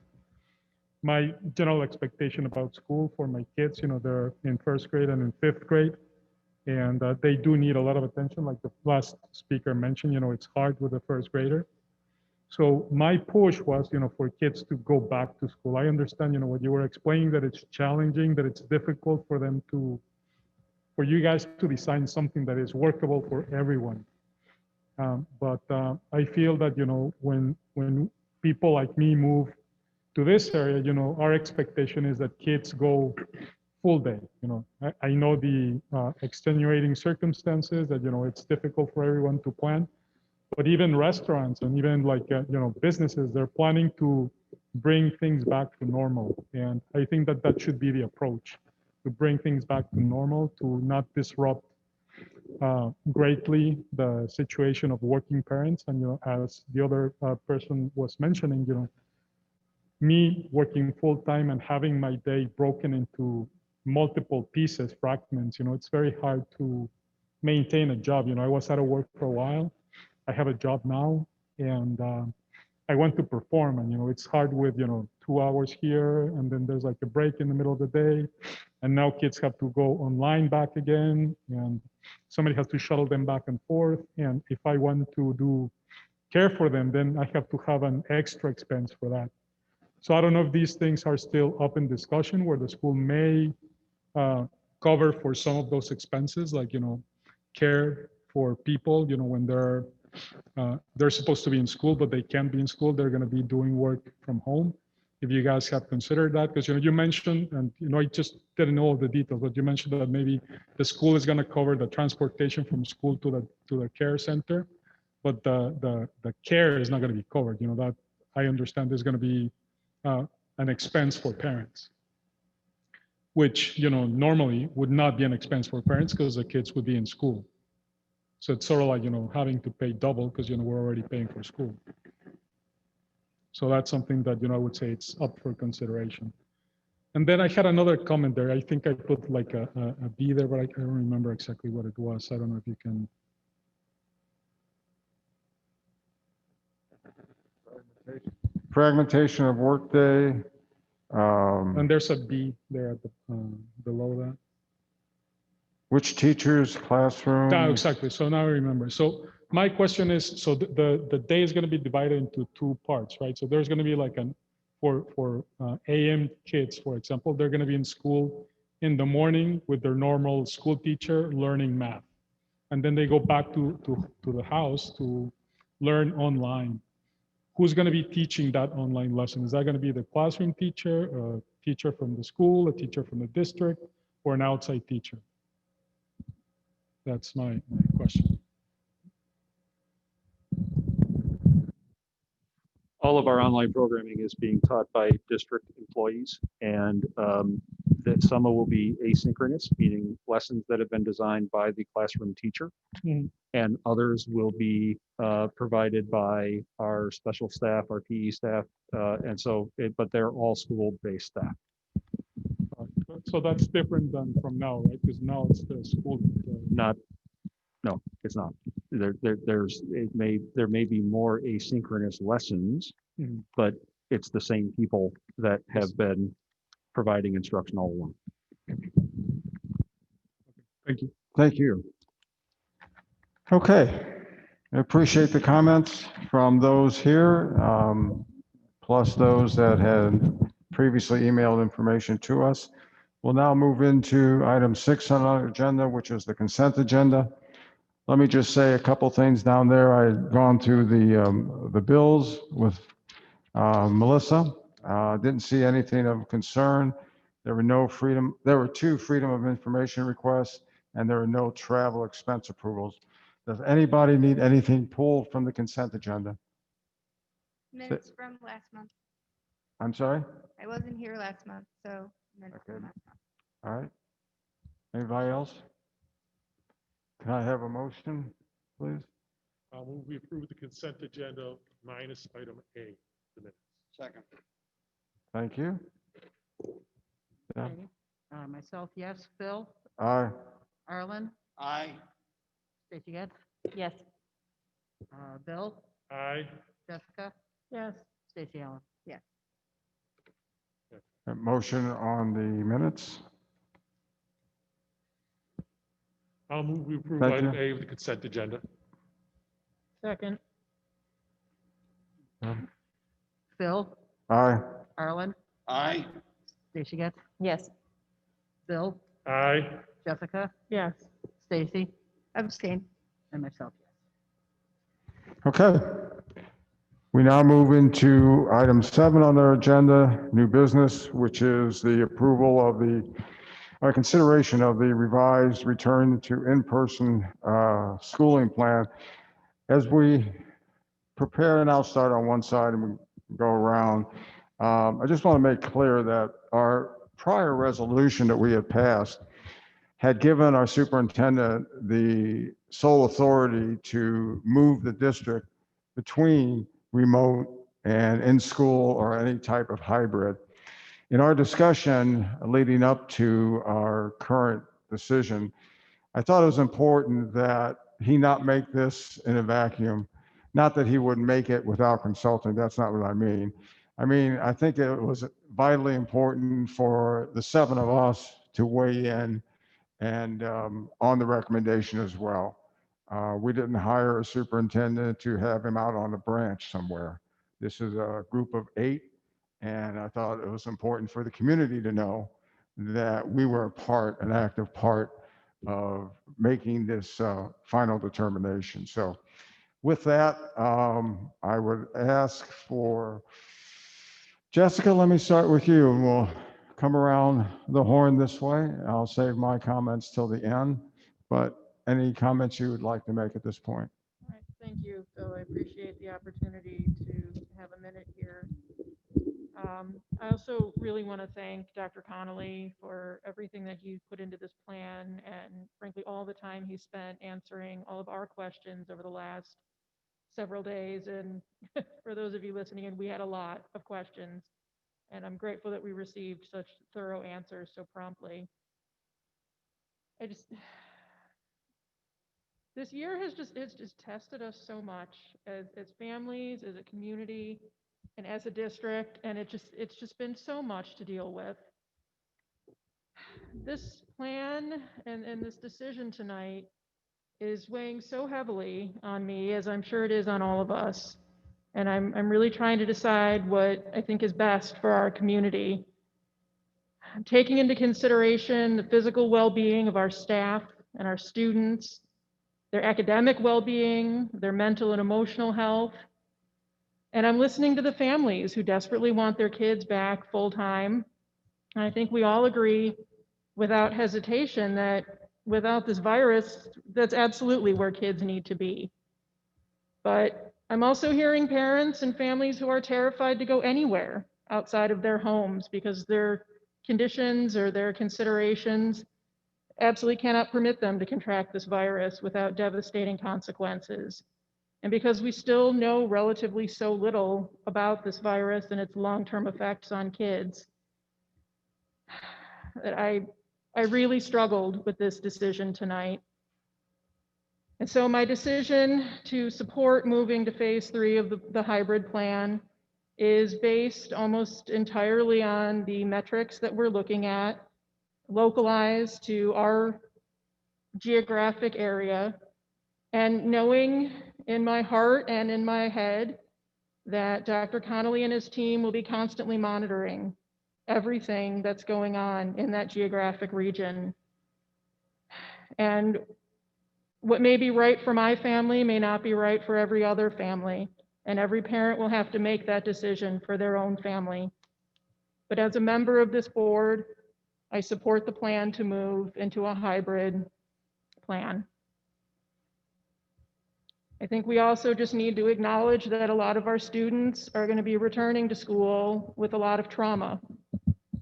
my general expectation about school for my kids. They're in 1st grade and in 5th grade, and they do need a lot of attention. Like the last speaker mentioned, it's hard with a 1st grader. So my push was, for kids to go back to school. I understand, what you were explaining, that it's challenging, that it's difficult for them for you guys to design something that is workable for everyone. But I feel that, when people like me move to this area, our expectation is that kids go full day. I know the extenuating circumstances that, it's difficult for everyone to plan. But even restaurants and even like, businesses, they're planning to bring things back to normal. And I think that that should be the approach, to bring things back to normal, to not disrupt greatly the situation of working parents. And, as the other person was mentioning, me working full time and having my day broken into multiple pieces, fragments, it's very hard to maintain a job. I was out of work for a while. I have a job now, and I want to perform, and it's hard with 2 hours here, and then there's like a break in the middle of the day, and now kids have to go online back again, and somebody has to shuttle them back and forth. And if I want to do care for them, then I have to have an extra expense for that. So I don't know if these things are still up in discussion, where the school may cover for some of those expenses, like care for people, when they're supposed to be in school, but they can't be in school. They're going to be doing work from home. If you guys have considered that, because you mentioned, and I just didn't know all the details, but you mentioned that maybe the school is going to cover the transportation from school to the care center, but the care is not going to be covered. That I understand is going to be an expense for parents, which normally would not be an expense for parents because the kids would be in school. So it's sort of like, having to pay double because, we're already paying for school. So that's something that, I would say it's up for consideration. And then I had another comment there. I think I put like a B there, but I don't remember exactly what it was. I don't know if you can. Fragmentation of workday. And there's a B there at the, below that. Which teachers, classroom? Yeah, exactly. So now I remember. So my question is, so the day is going to be divided into 2 parts, right? So there's going to be like for AM kids, for example, they're going to be in school in the morning with their normal school teacher learning math. And then they go back to the house to learn online. who's going to be teaching that online lesson? Is that going to be the classroom teacher, a teacher from the school, a teacher from the district, or an outside teacher? That's my question. All of our online programming is being taught by district employees, and that some will be asynchronous, meaning lessons that have been designed by the classroom teacher, and others will be provided by our special staff, our PE staff, but they're all school-based staff. So that's different than from now, right? Because now it's the school. No, it's not. There may be more asynchronous lessons, but it's the same people that have been providing instruction all along. Thank you. Thank you. Okay, I appreciate the comments from those here, plus those that had previously emailed information to us. We'll now move into item 6 on our agenda, which is the consent agenda. Let me just say a couple things down there. I had gone through the bills with Melissa. Didn't see anything of concern. There were 2 freedom of information requests, and there were no travel expense approvals. Does anybody need anything pulled from the consent agenda? Minutes from last month. I'm sorry? I wasn't here last month, so minutes from last month. All right. Anybody else? Can I have a motion, please? We approve the consent agenda minus item A, the minutes. Second. Thank you. Yeah. Myself, yes. Phil, Aye. Arlen, Aye. Stacy Getz, Yes. Bill, Aye. Jessica, Yes. Stacy Allen. Yes. A motion on the minutes? I'll move we approve Thank item you. A of the consent agenda. Second. Phil, Aye. Arlen, Aye. Stacy Getz, Yes. Bill, Aye. Jessica, Yes. Stacy, Abstain. and myself, yes. Okay. We now move into item 7 on our agenda, new business, which is the approval of consideration of the revised return to in-person schooling plan. As we prepare, and I'll start on one side and we go around, I just want to make clear that our prior resolution that we had passed had given our superintendent the sole authority to move the district between remote and in-school or any type of hybrid. In our discussion leading up to our current decision, I thought it was important that he not make this in a vacuum. Not that he wouldn't make it without consulting, that's not what I mean. I think it was vitally important for the 7 of us to weigh in and on the recommendation as well. We didn't hire a superintendent to have him out on a branch somewhere. This is a group of 8, and I thought it was important for the community to know that we were an active part of making this final determination. So with that, I would ask for Jessica, let me start with you, and we'll come around the horn this way. I'll save my comments till the end, but any comments you would like to make at this point? All right. Thank you, Phil. I appreciate the opportunity to have a minute here. I also really want to thank Dr. Connolly for everything that he put into this plan, and frankly, all the time he spent answering all of our questions over the last several days. And for those of you listening in, we had a lot of questions, and I'm grateful that we received such thorough answers so promptly. This year it's just tested us so much as families, as a community, and as a district, and it's just been so much to deal with. This plan and this decision tonight is weighing so heavily on me, as I'm sure it is on all of us. And I'm really trying to decide what I think is best for our community. I'm taking into consideration the physical well-being of our staff and our students, their academic well-being, their mental and emotional health, And I'm listening to the families who desperately want their kids back full-time. And I think we all agree without hesitation that without this virus, that's absolutely where kids need to be. But I'm also hearing parents and families who are terrified to go anywhere outside of their homes because their conditions or their considerations absolutely cannot permit them to contract this virus without devastating consequences. And because we still know relatively so little about this virus and its long-term effects on kids, I really struggled with this decision tonight. And so my decision to support moving to phase 3 of the hybrid plan is based almost entirely on the metrics that we're looking at, localized to our geographic area, and knowing in my heart and in my head that Dr. Connolly and his team will be constantly monitoring everything that's going on in that geographic region. And what may be right for my family may not be right for every other family, and every parent will have to make that decision for their own family. But as a member of this board, I support the plan to move into a hybrid plan. I think we also just need to acknowledge that a lot of our students are going to be returning to school with a lot of trauma,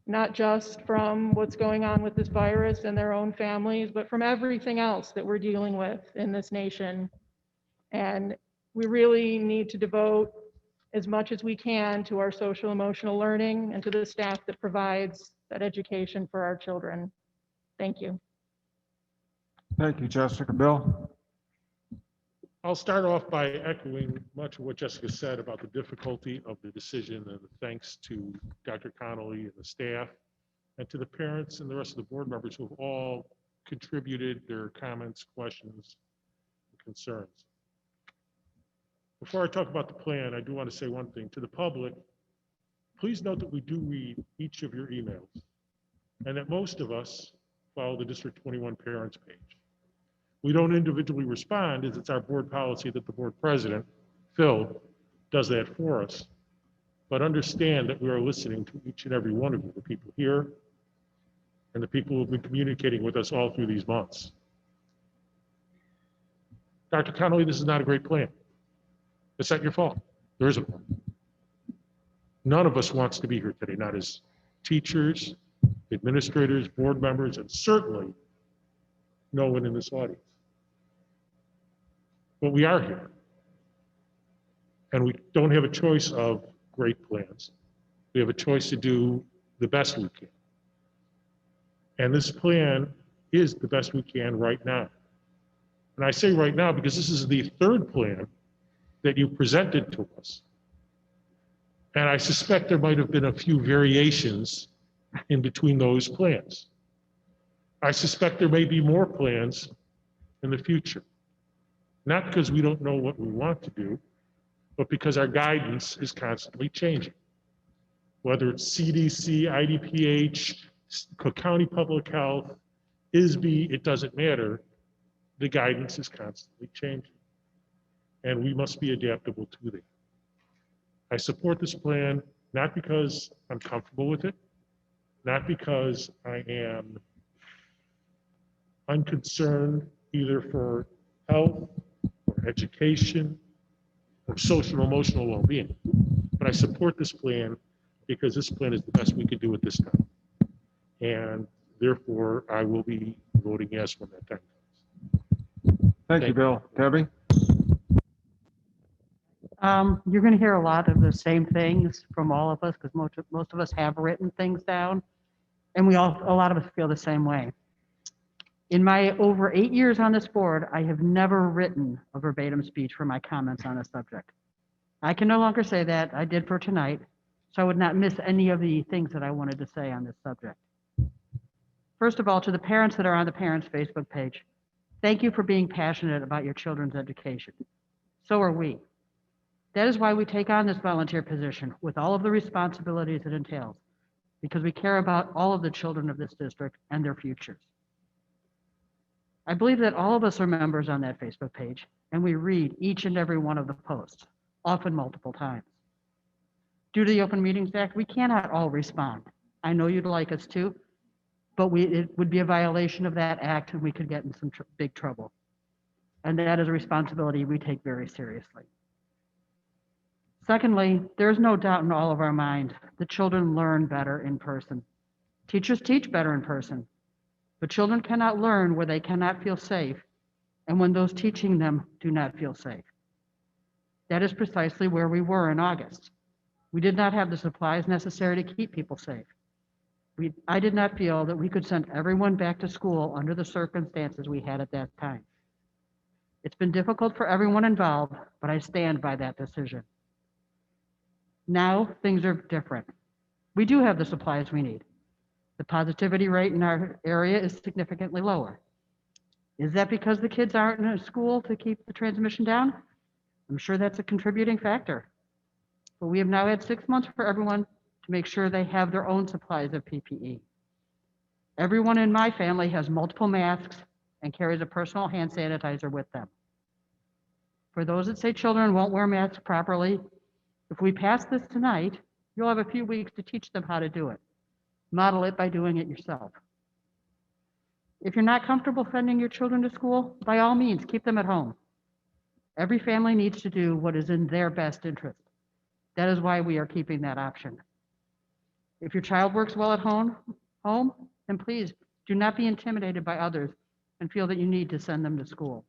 not just from what's going on with this virus and their own families, but from everything else that we're dealing with in this nation. And we really need to devote as much as we can to our social emotional learning and to the staff that provides that education for our children. Thank you. Thank you, Jessica. Bill? I'll start off by echoing much of what Jessica said about the difficulty of the decision, and thanks to Dr. Connolly and the staff, and to the parents and the rest of the board members who have all contributed their comments, questions, and concerns. Before I talk about the plan, I do want to say one thing to the public. Please note that we do read each of your emails, and that most of us follow the District 21 parents page. We don't individually respond, as it's our board policy that the board president, Phil, does that for us. But understand that we are listening to each and every one of you, the people here and the people who have been communicating with us all through these months. Dr. Connolly, this is not a great plan. It's not your fault. There isn't one. None of us wants to be here today, not as teachers, administrators, board members, and certainly no one in this audience. But we are here. And we don't have a choice of great plans. We have a choice to do the best we can. And this plan is the best we can right now. And I say right now because this is the third plan that you presented to us. And I suspect there might have been a few variations in between those plans. I suspect there may be more plans in the future. Not because we don't know what we want to do, but because our guidance is constantly changing. Whether it's CDC, IDPH, Cook County Public Health, ISB, it doesn't matter. The guidance is constantly changing. And we must be adaptable to that. I support this plan, not because I'm comfortable with it, not because I am unconcerned either for health or education or social and emotional well-being, but I support this plan because this plan is the best we could do at this time. And therefore, I will be voting yes when that time comes. Thank you, Bill. Debbie? You're going to hear a lot of the same things from all of us because most of us have written things down, and a lot of us feel the same way. In my over 8 years on this board, I have never written a verbatim speech for my comments on a subject. I can no longer say that. I did for tonight, so I would not miss any of the things that I wanted to say on this subject. First of all, to the parents that are on the parents' Facebook page, thank you for being passionate about your children's education. So are we. That is why we take on this volunteer position with all of the responsibilities it entails, because we care about all of the children of this district and their futures. I believe that all of us are members on that Facebook page, and we read each and every one of the posts, often multiple times. Due to the Open Meetings Act, we cannot all respond. I know you'd like us to, but it would be a violation of that act and we could get in some big trouble. And that is a responsibility we take very seriously. Secondly, there's no doubt in all of our mind that children learn better in person. Teachers teach better in person, but children cannot learn where they cannot feel safe and when those teaching them do not feel safe. That is precisely where we were in August. We did not have the supplies necessary to keep people safe. I did not feel that we could send everyone back to school under the circumstances we had at that time. It's been difficult for everyone involved, but I stand by that decision. Now things are different. We do have the supplies we need. The positivity rate in our area is significantly lower. Is that because the kids aren't in school to keep the transmission down? I'm sure that's a contributing factor. But we have now had 6 months for everyone to make sure they have their own supplies of PPE. Everyone in my family has multiple masks and carries a personal hand sanitizer with them. For those that say children won't wear masks properly, if we pass this tonight, you'll have a few weeks to teach them how to do it. Model it by doing it yourself. If you're not comfortable sending your children to school, by all means, keep them at home. Every family needs to do what is in their best interest. That is why we are keeping that option. If your child works well at home, then please do not be intimidated by others and feel that you need to send them to school.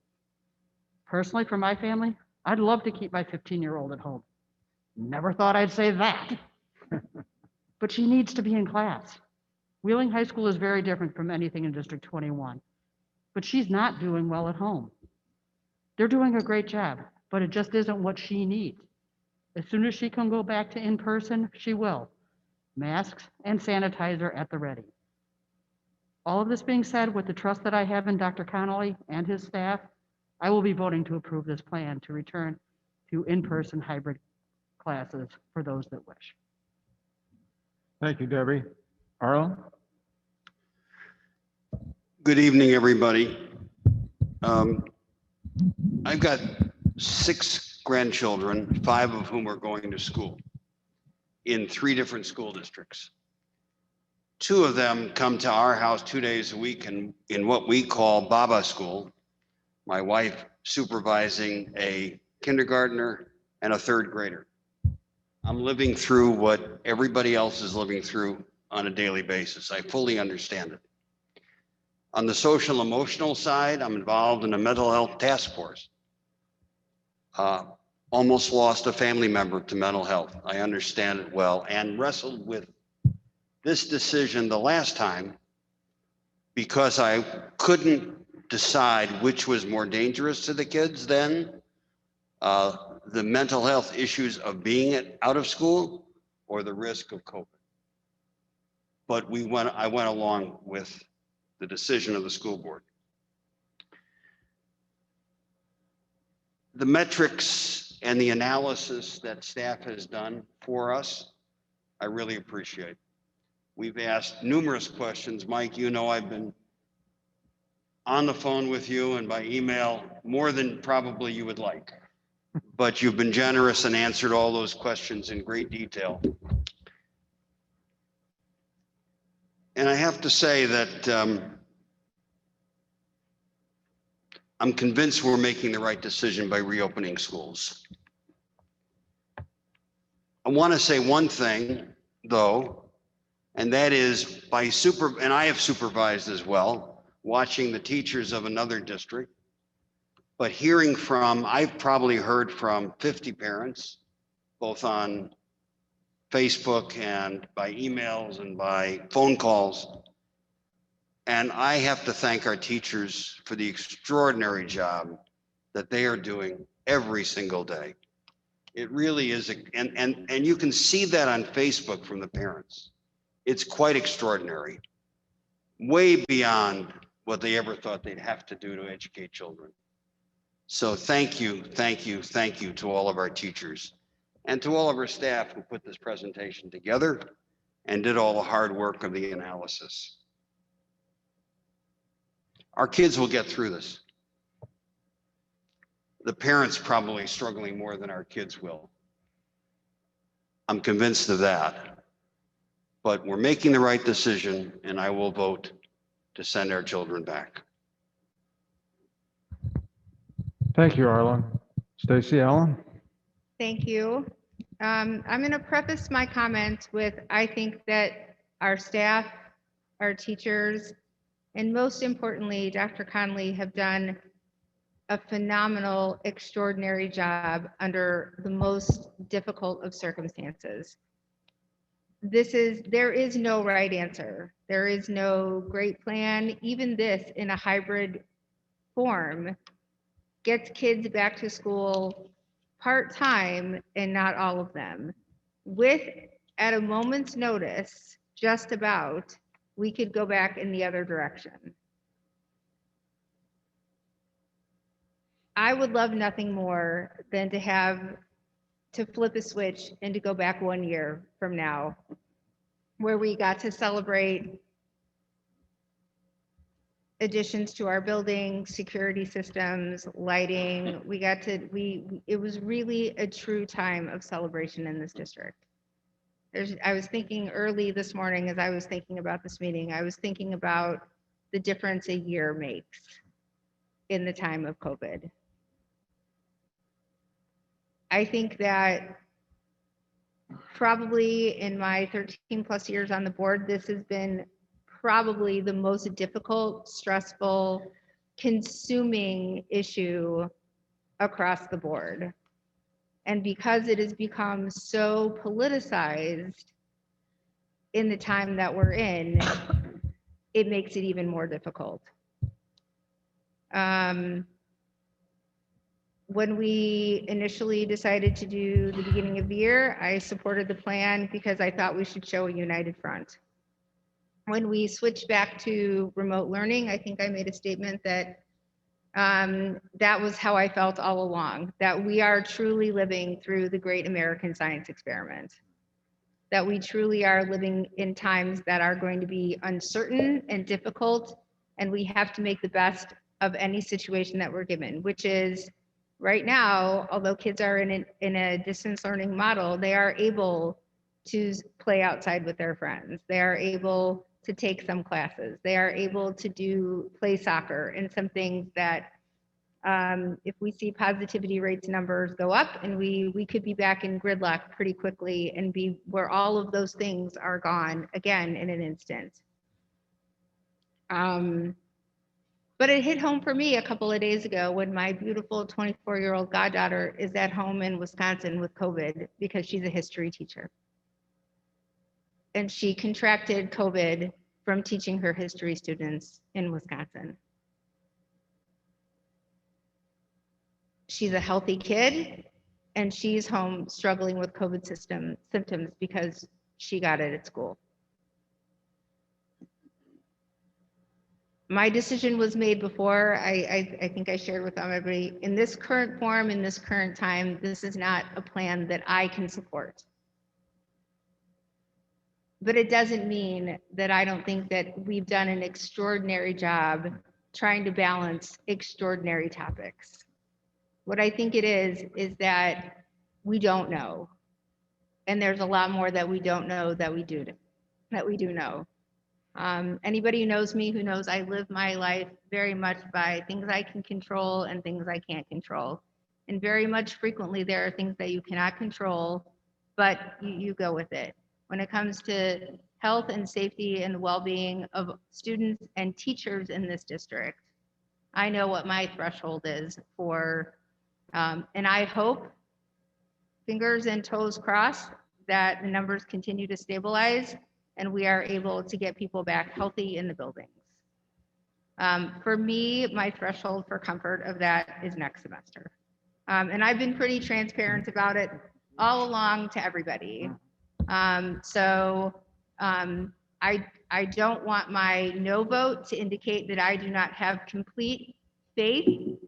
Personally, for my family, I'd love to keep my 15-year-old at home. Never thought I'd say that. But she needs to be in class. Wheeling High School is very different from anything in District 21, but she's not doing well at home. They're doing a great job, but it just isn't what she needs. As soon as she can go back to in-person, she will. Masks and sanitizer at the ready. All of this being said, with the trust that I have in Dr. Connolly and his staff, I will be voting to approve this plan to return to in-person hybrid classes for those that wish. Thank you, Debbie. Arlen? Good evening, everybody. I've got 6 grandchildren, 5 of whom are going to school in 3 different school districts. 2 of them come to our house 2 days a week in what we call Baba School. My wife supervising a kindergartner and a 3rd grader. I'm living through what everybody else is living through on a daily basis. I fully understand it. On the social emotional side, I'm involved in a mental health task force. Almost lost a family member to mental health. I understand it well and wrestled with this decision the last time because I couldn't decide which was more dangerous to the kids then, the mental health issues of being out of school or the risk of COVID. But I went along with the decision of the school board. The metrics and the analysis that staff has done for us, I really appreciate. We've asked numerous questions. Mike, you know I've been on the phone with you and by email more than probably you would like. But you've been generous and answered all those questions in great detail. And I have to say that I'm convinced we're making the right decision by reopening schools. I want to say one thing, though, and that is and I have supervised as well, watching the teachers of another district, but I've probably heard from 50 parents, both on Facebook and by emails and by phone calls. And I have to thank our teachers for the extraordinary job that they are doing every single day. It really is, and you can see that on Facebook from the parents. It's quite extraordinary, way beyond what they ever thought they'd have to do to educate children. So thank you to all of our teachers and to all of our staff who put this presentation together and did all the hard work of the analysis. Our kids will get through this. The parents probably struggling more than our kids will. I'm convinced of that. But we're making the right decision, and I will vote to send our children back. Thank you, Arlen. Stacy Allen? Thank you. I'm going to preface my comments with, I think that our staff, our teachers, and most importantly, Dr. Conley have done a phenomenal, extraordinary job under the most difficult of circumstances. There is no right answer. There is no great plan. Even this in a hybrid form gets kids back to school part-time and not all of them. With, at a moment's notice, just about, we could go back in the other direction. I would love nothing more than to flip a switch and to go back 1 year from now, where we got to celebrate additions to our building, security systems, lighting. It was really a true time of celebration in this district. I was thinking early this morning as I was thinking about this meeting, I was thinking about the difference a year makes in the time of COVID. I think that probably in my 13 plus years on the board, this has been probably the most difficult, stressful, consuming issue across the board. And because it has become so politicized in the time that we're in, it makes it even more difficult. When we initially decided to do the beginning of the year, I supported the plan because I thought we should show a united front. When we switched back to remote learning, I think I made a statement that that was how I felt all along, that we are truly living through the great American science experiment, that we truly are living in times that are going to be uncertain and difficult, and we have to make the best of any situation that we're given, which is right now, although kids are in a distance learning model, they are able to play outside with their friends. They are able to take some classes. They are able to play soccer and some things that if we see positivity rates numbers go up, and we could be back in gridlock pretty quickly and be where all of those things are gone again in an instant. But it hit home for me a couple of days ago when my beautiful 24-year-old goddaughter is at home in Wisconsin with COVID because she's a history teacher. And she contracted COVID from teaching her history students in Wisconsin. She's a healthy kid, and she's home struggling with COVID symptoms because she got it at school. My decision was made before. I think I shared with everybody, in this current form, in this current time, this is not a plan that I can support. But it doesn't mean that I don't think that we've done an extraordinary job trying to balance extraordinary topics. What I think it is that we don't know. And there's a lot more that we don't know that we do know. Anybody who knows me, who knows I live my life very much by things I can control and things I can't control. And very much frequently there are things that you cannot control, but you go with it. When it comes to health and safety and the well-being of students and teachers in this district, I know what my threshold is for, and I hope, fingers and toes crossed, that the numbers continue to stabilize and we are able to get people back healthy in the buildings. For me, my threshold for comfort of that is next semester. And I've been pretty transparent about it all along to everybody. I don't want my no vote to indicate that I do not have complete faith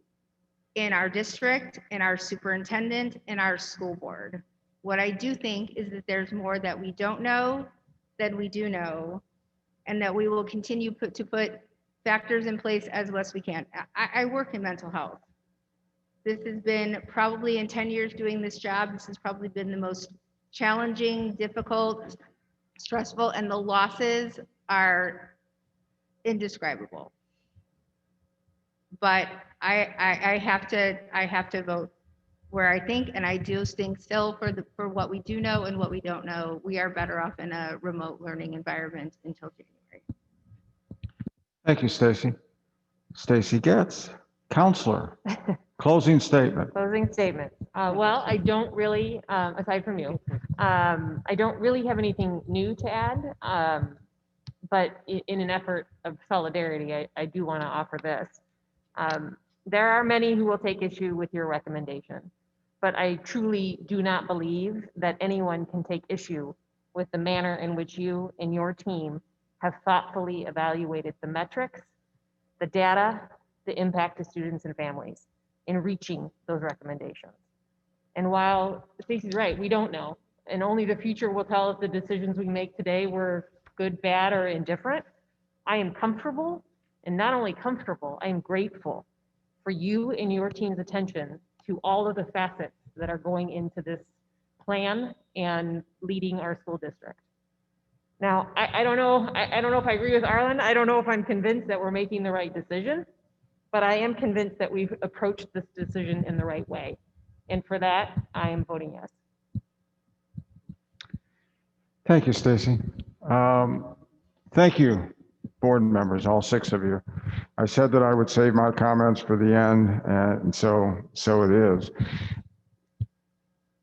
in our district, in our superintendent, in our school board. What I do think is that there's more that we don't know than we do know, and that we will continue to put factors in place as best we can. I work in mental health. This has been probably in 10 years doing this job, this has probably been the most challenging, difficult, stressful, and the losses are indescribable. But I have to vote where I think, and I do think still for what we do know and what we don't know, we are better off in a remote learning environment until January. Thank you, Stacy. Stacy Getz, counselor, closing statement. Closing statement. Well, I don't really, aside from you, I don't really have anything new to add. But in an effort of solidarity, I do want to offer this. There are many who will take issue with your recommendation, but I truly do not believe that anyone can take issue with the manner in which you and your team have thoughtfully evaluated the metrics, the data, the impact to students and families in reaching those recommendations. And while Stacey's right, we don't know, and only the future will tell if the decisions we make today were good, bad, or indifferent. I am comfortable, and not only comfortable, I am grateful for you and your team's attention to all of the facets that are going into this plan and leading our school district. Now, I don't know if I agree with Arlen. I don't know if I'm convinced that we're making the right decision, but I am convinced that we've approached this decision in the right way. And for that, I am voting yes. Thank you, Stacy. Thank you, board members, all 6 of you. I said that I would save my comments for the end, and so it is.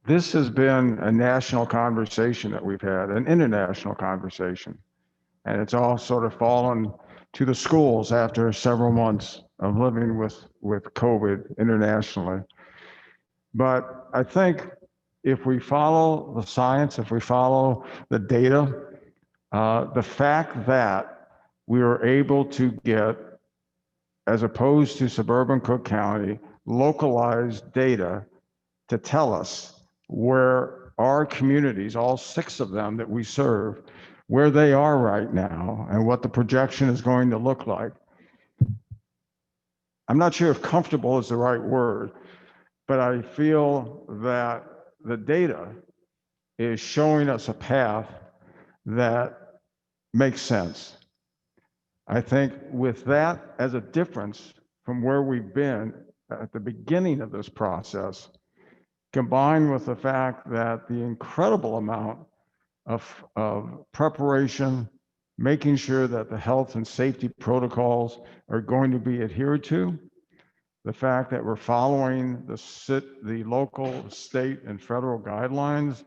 This has been a national conversation that we've had, an international conversation, and it's all sort of fallen to the schools after several months of living with COVID internationally. But I think if we follow the science, if we follow the data, the fact that we were able to get, as opposed to suburban Cook County, localized data to tell us where our communities, all 6 of them that we serve, where they are right now and what the projection is going to look like. I'm not sure if comfortable is the right word, but I feel that the data is showing us a path that makes sense. I think with that as a difference from where we've been at the beginning of this process, combined with the fact that the incredible amount of preparation, making sure that the health and safety protocols are going to be adhered to, the fact that we're following the local, state, and federal guidelines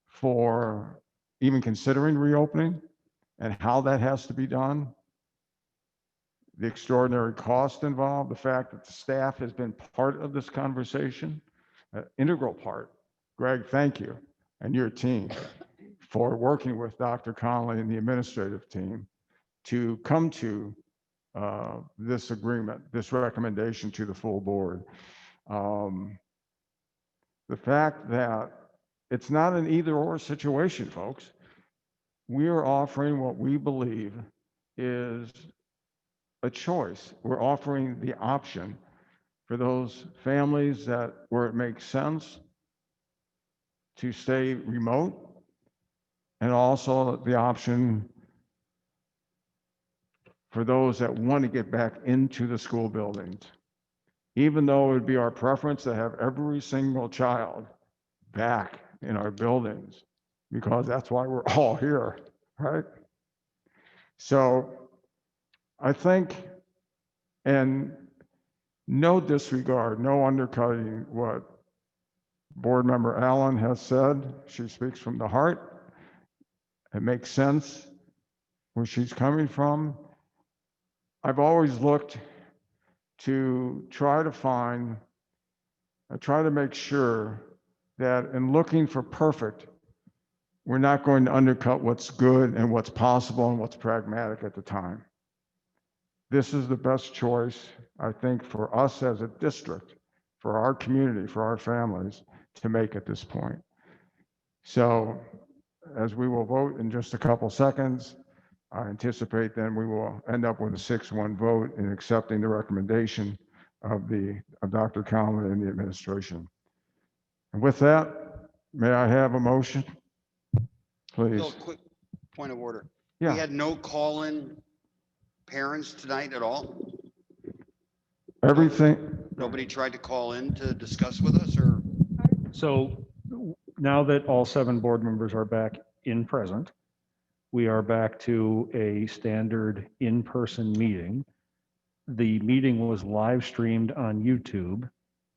for even considering reopening and how that has to be done, the extraordinary cost involved, the fact that the staff has been part of this conversation, an integral part. Greg, thank you, and your team for working with Dr. Connolly and the administrative team to come to this agreement, this recommendation to the full board. The fact that it's not an either or situation, folks. We are offering what we believe is a choice. We're offering the option for those families that where it makes sense to stay remote, and also the option for those that want to get back into the school buildings. Even though it would be our preference to have every single child back in our buildings, because that's why we're all here, right? So I think, and no disregard, no undercutting what board member Allen has said. She speaks from the heart. It makes sense where she's coming from. I've always looked to try to make sure that in looking for perfect, we're not going to undercut what's good and what's possible and what's pragmatic at the time. This is the best choice, I think, for us as a district, for our community, for our families to make at this point. So as we will vote in just a couple seconds, I anticipate then we will end up with a 6-1 vote in accepting the recommendation of Dr. Connolly and the administration. And with that, may I have a motion please. Bill, quick point of order. Yeah. We had no call-in parents tonight at all? Everything, Nobody tried to call in to discuss with us, or? So now that all 7 board members are back in present, we are back to a standard in-person meeting. The meeting was live streamed on YouTube,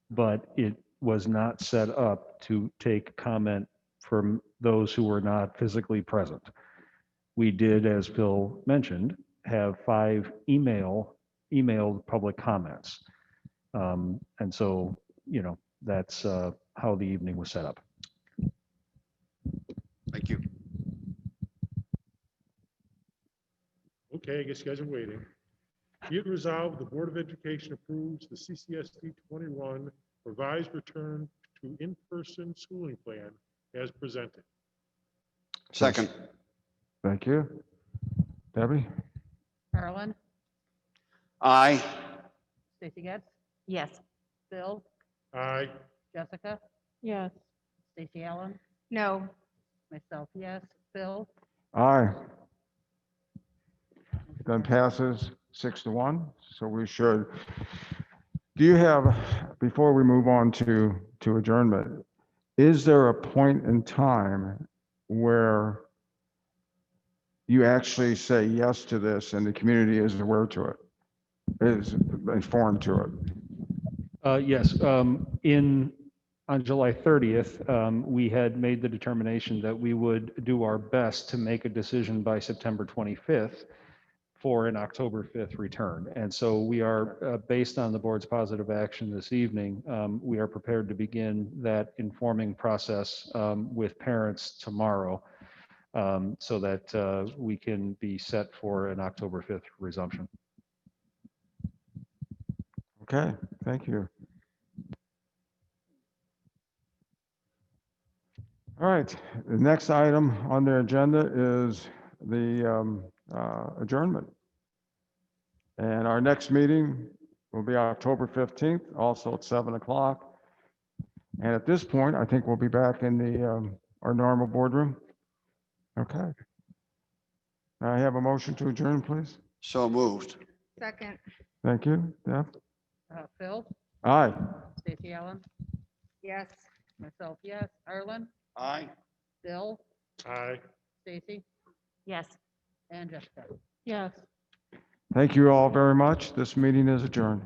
but it was not set up to take comment from those who were not physically present. We did, as Bill mentioned, have 5 emailed public comments. And so, that's how the evening was set up. Thank you. Okay, I guess you guys are waiting. Be it resolved, the Board of Education approves the CCSD21 revised return to in-person schooling plan as presented. Second. thank you. Debbie? Carolyn, Aye. Stacy Getz, Yes. Bill, Aye. Jessica, Yes. Stacy Allen, No, myself, yes, Bill. Aye. Then passes 6-1, so we should. Do you have, before we move on to adjournment, is there a point in time where you actually say yes to this and the community is aware to it, is informed to it? Yes, on July 30th, we had made the determination that we would do our best to make a decision by September 25th for an October 5th return. And so we are, based on the board's positive action this evening, we are prepared to begin that informing process with parents tomorrow, so that we can be set for an October 5th resumption. Okay, thank you. All right, the next item on the agenda is the adjournment. And our next meeting will be October 15th, also at 7 o'clock. And at this point, I think we'll be back in the our normal boardroom. Okay. Now I have a motion to adjourn, please. So moved. second. Thank you. Deb? Phil, Aye. Stacy Allen, Yes. myself, yes, Arlen, Aye. Bill, Aye. Stacy, Yes. and Jessica. Yes. Thank you all very much. This meeting is adjourned.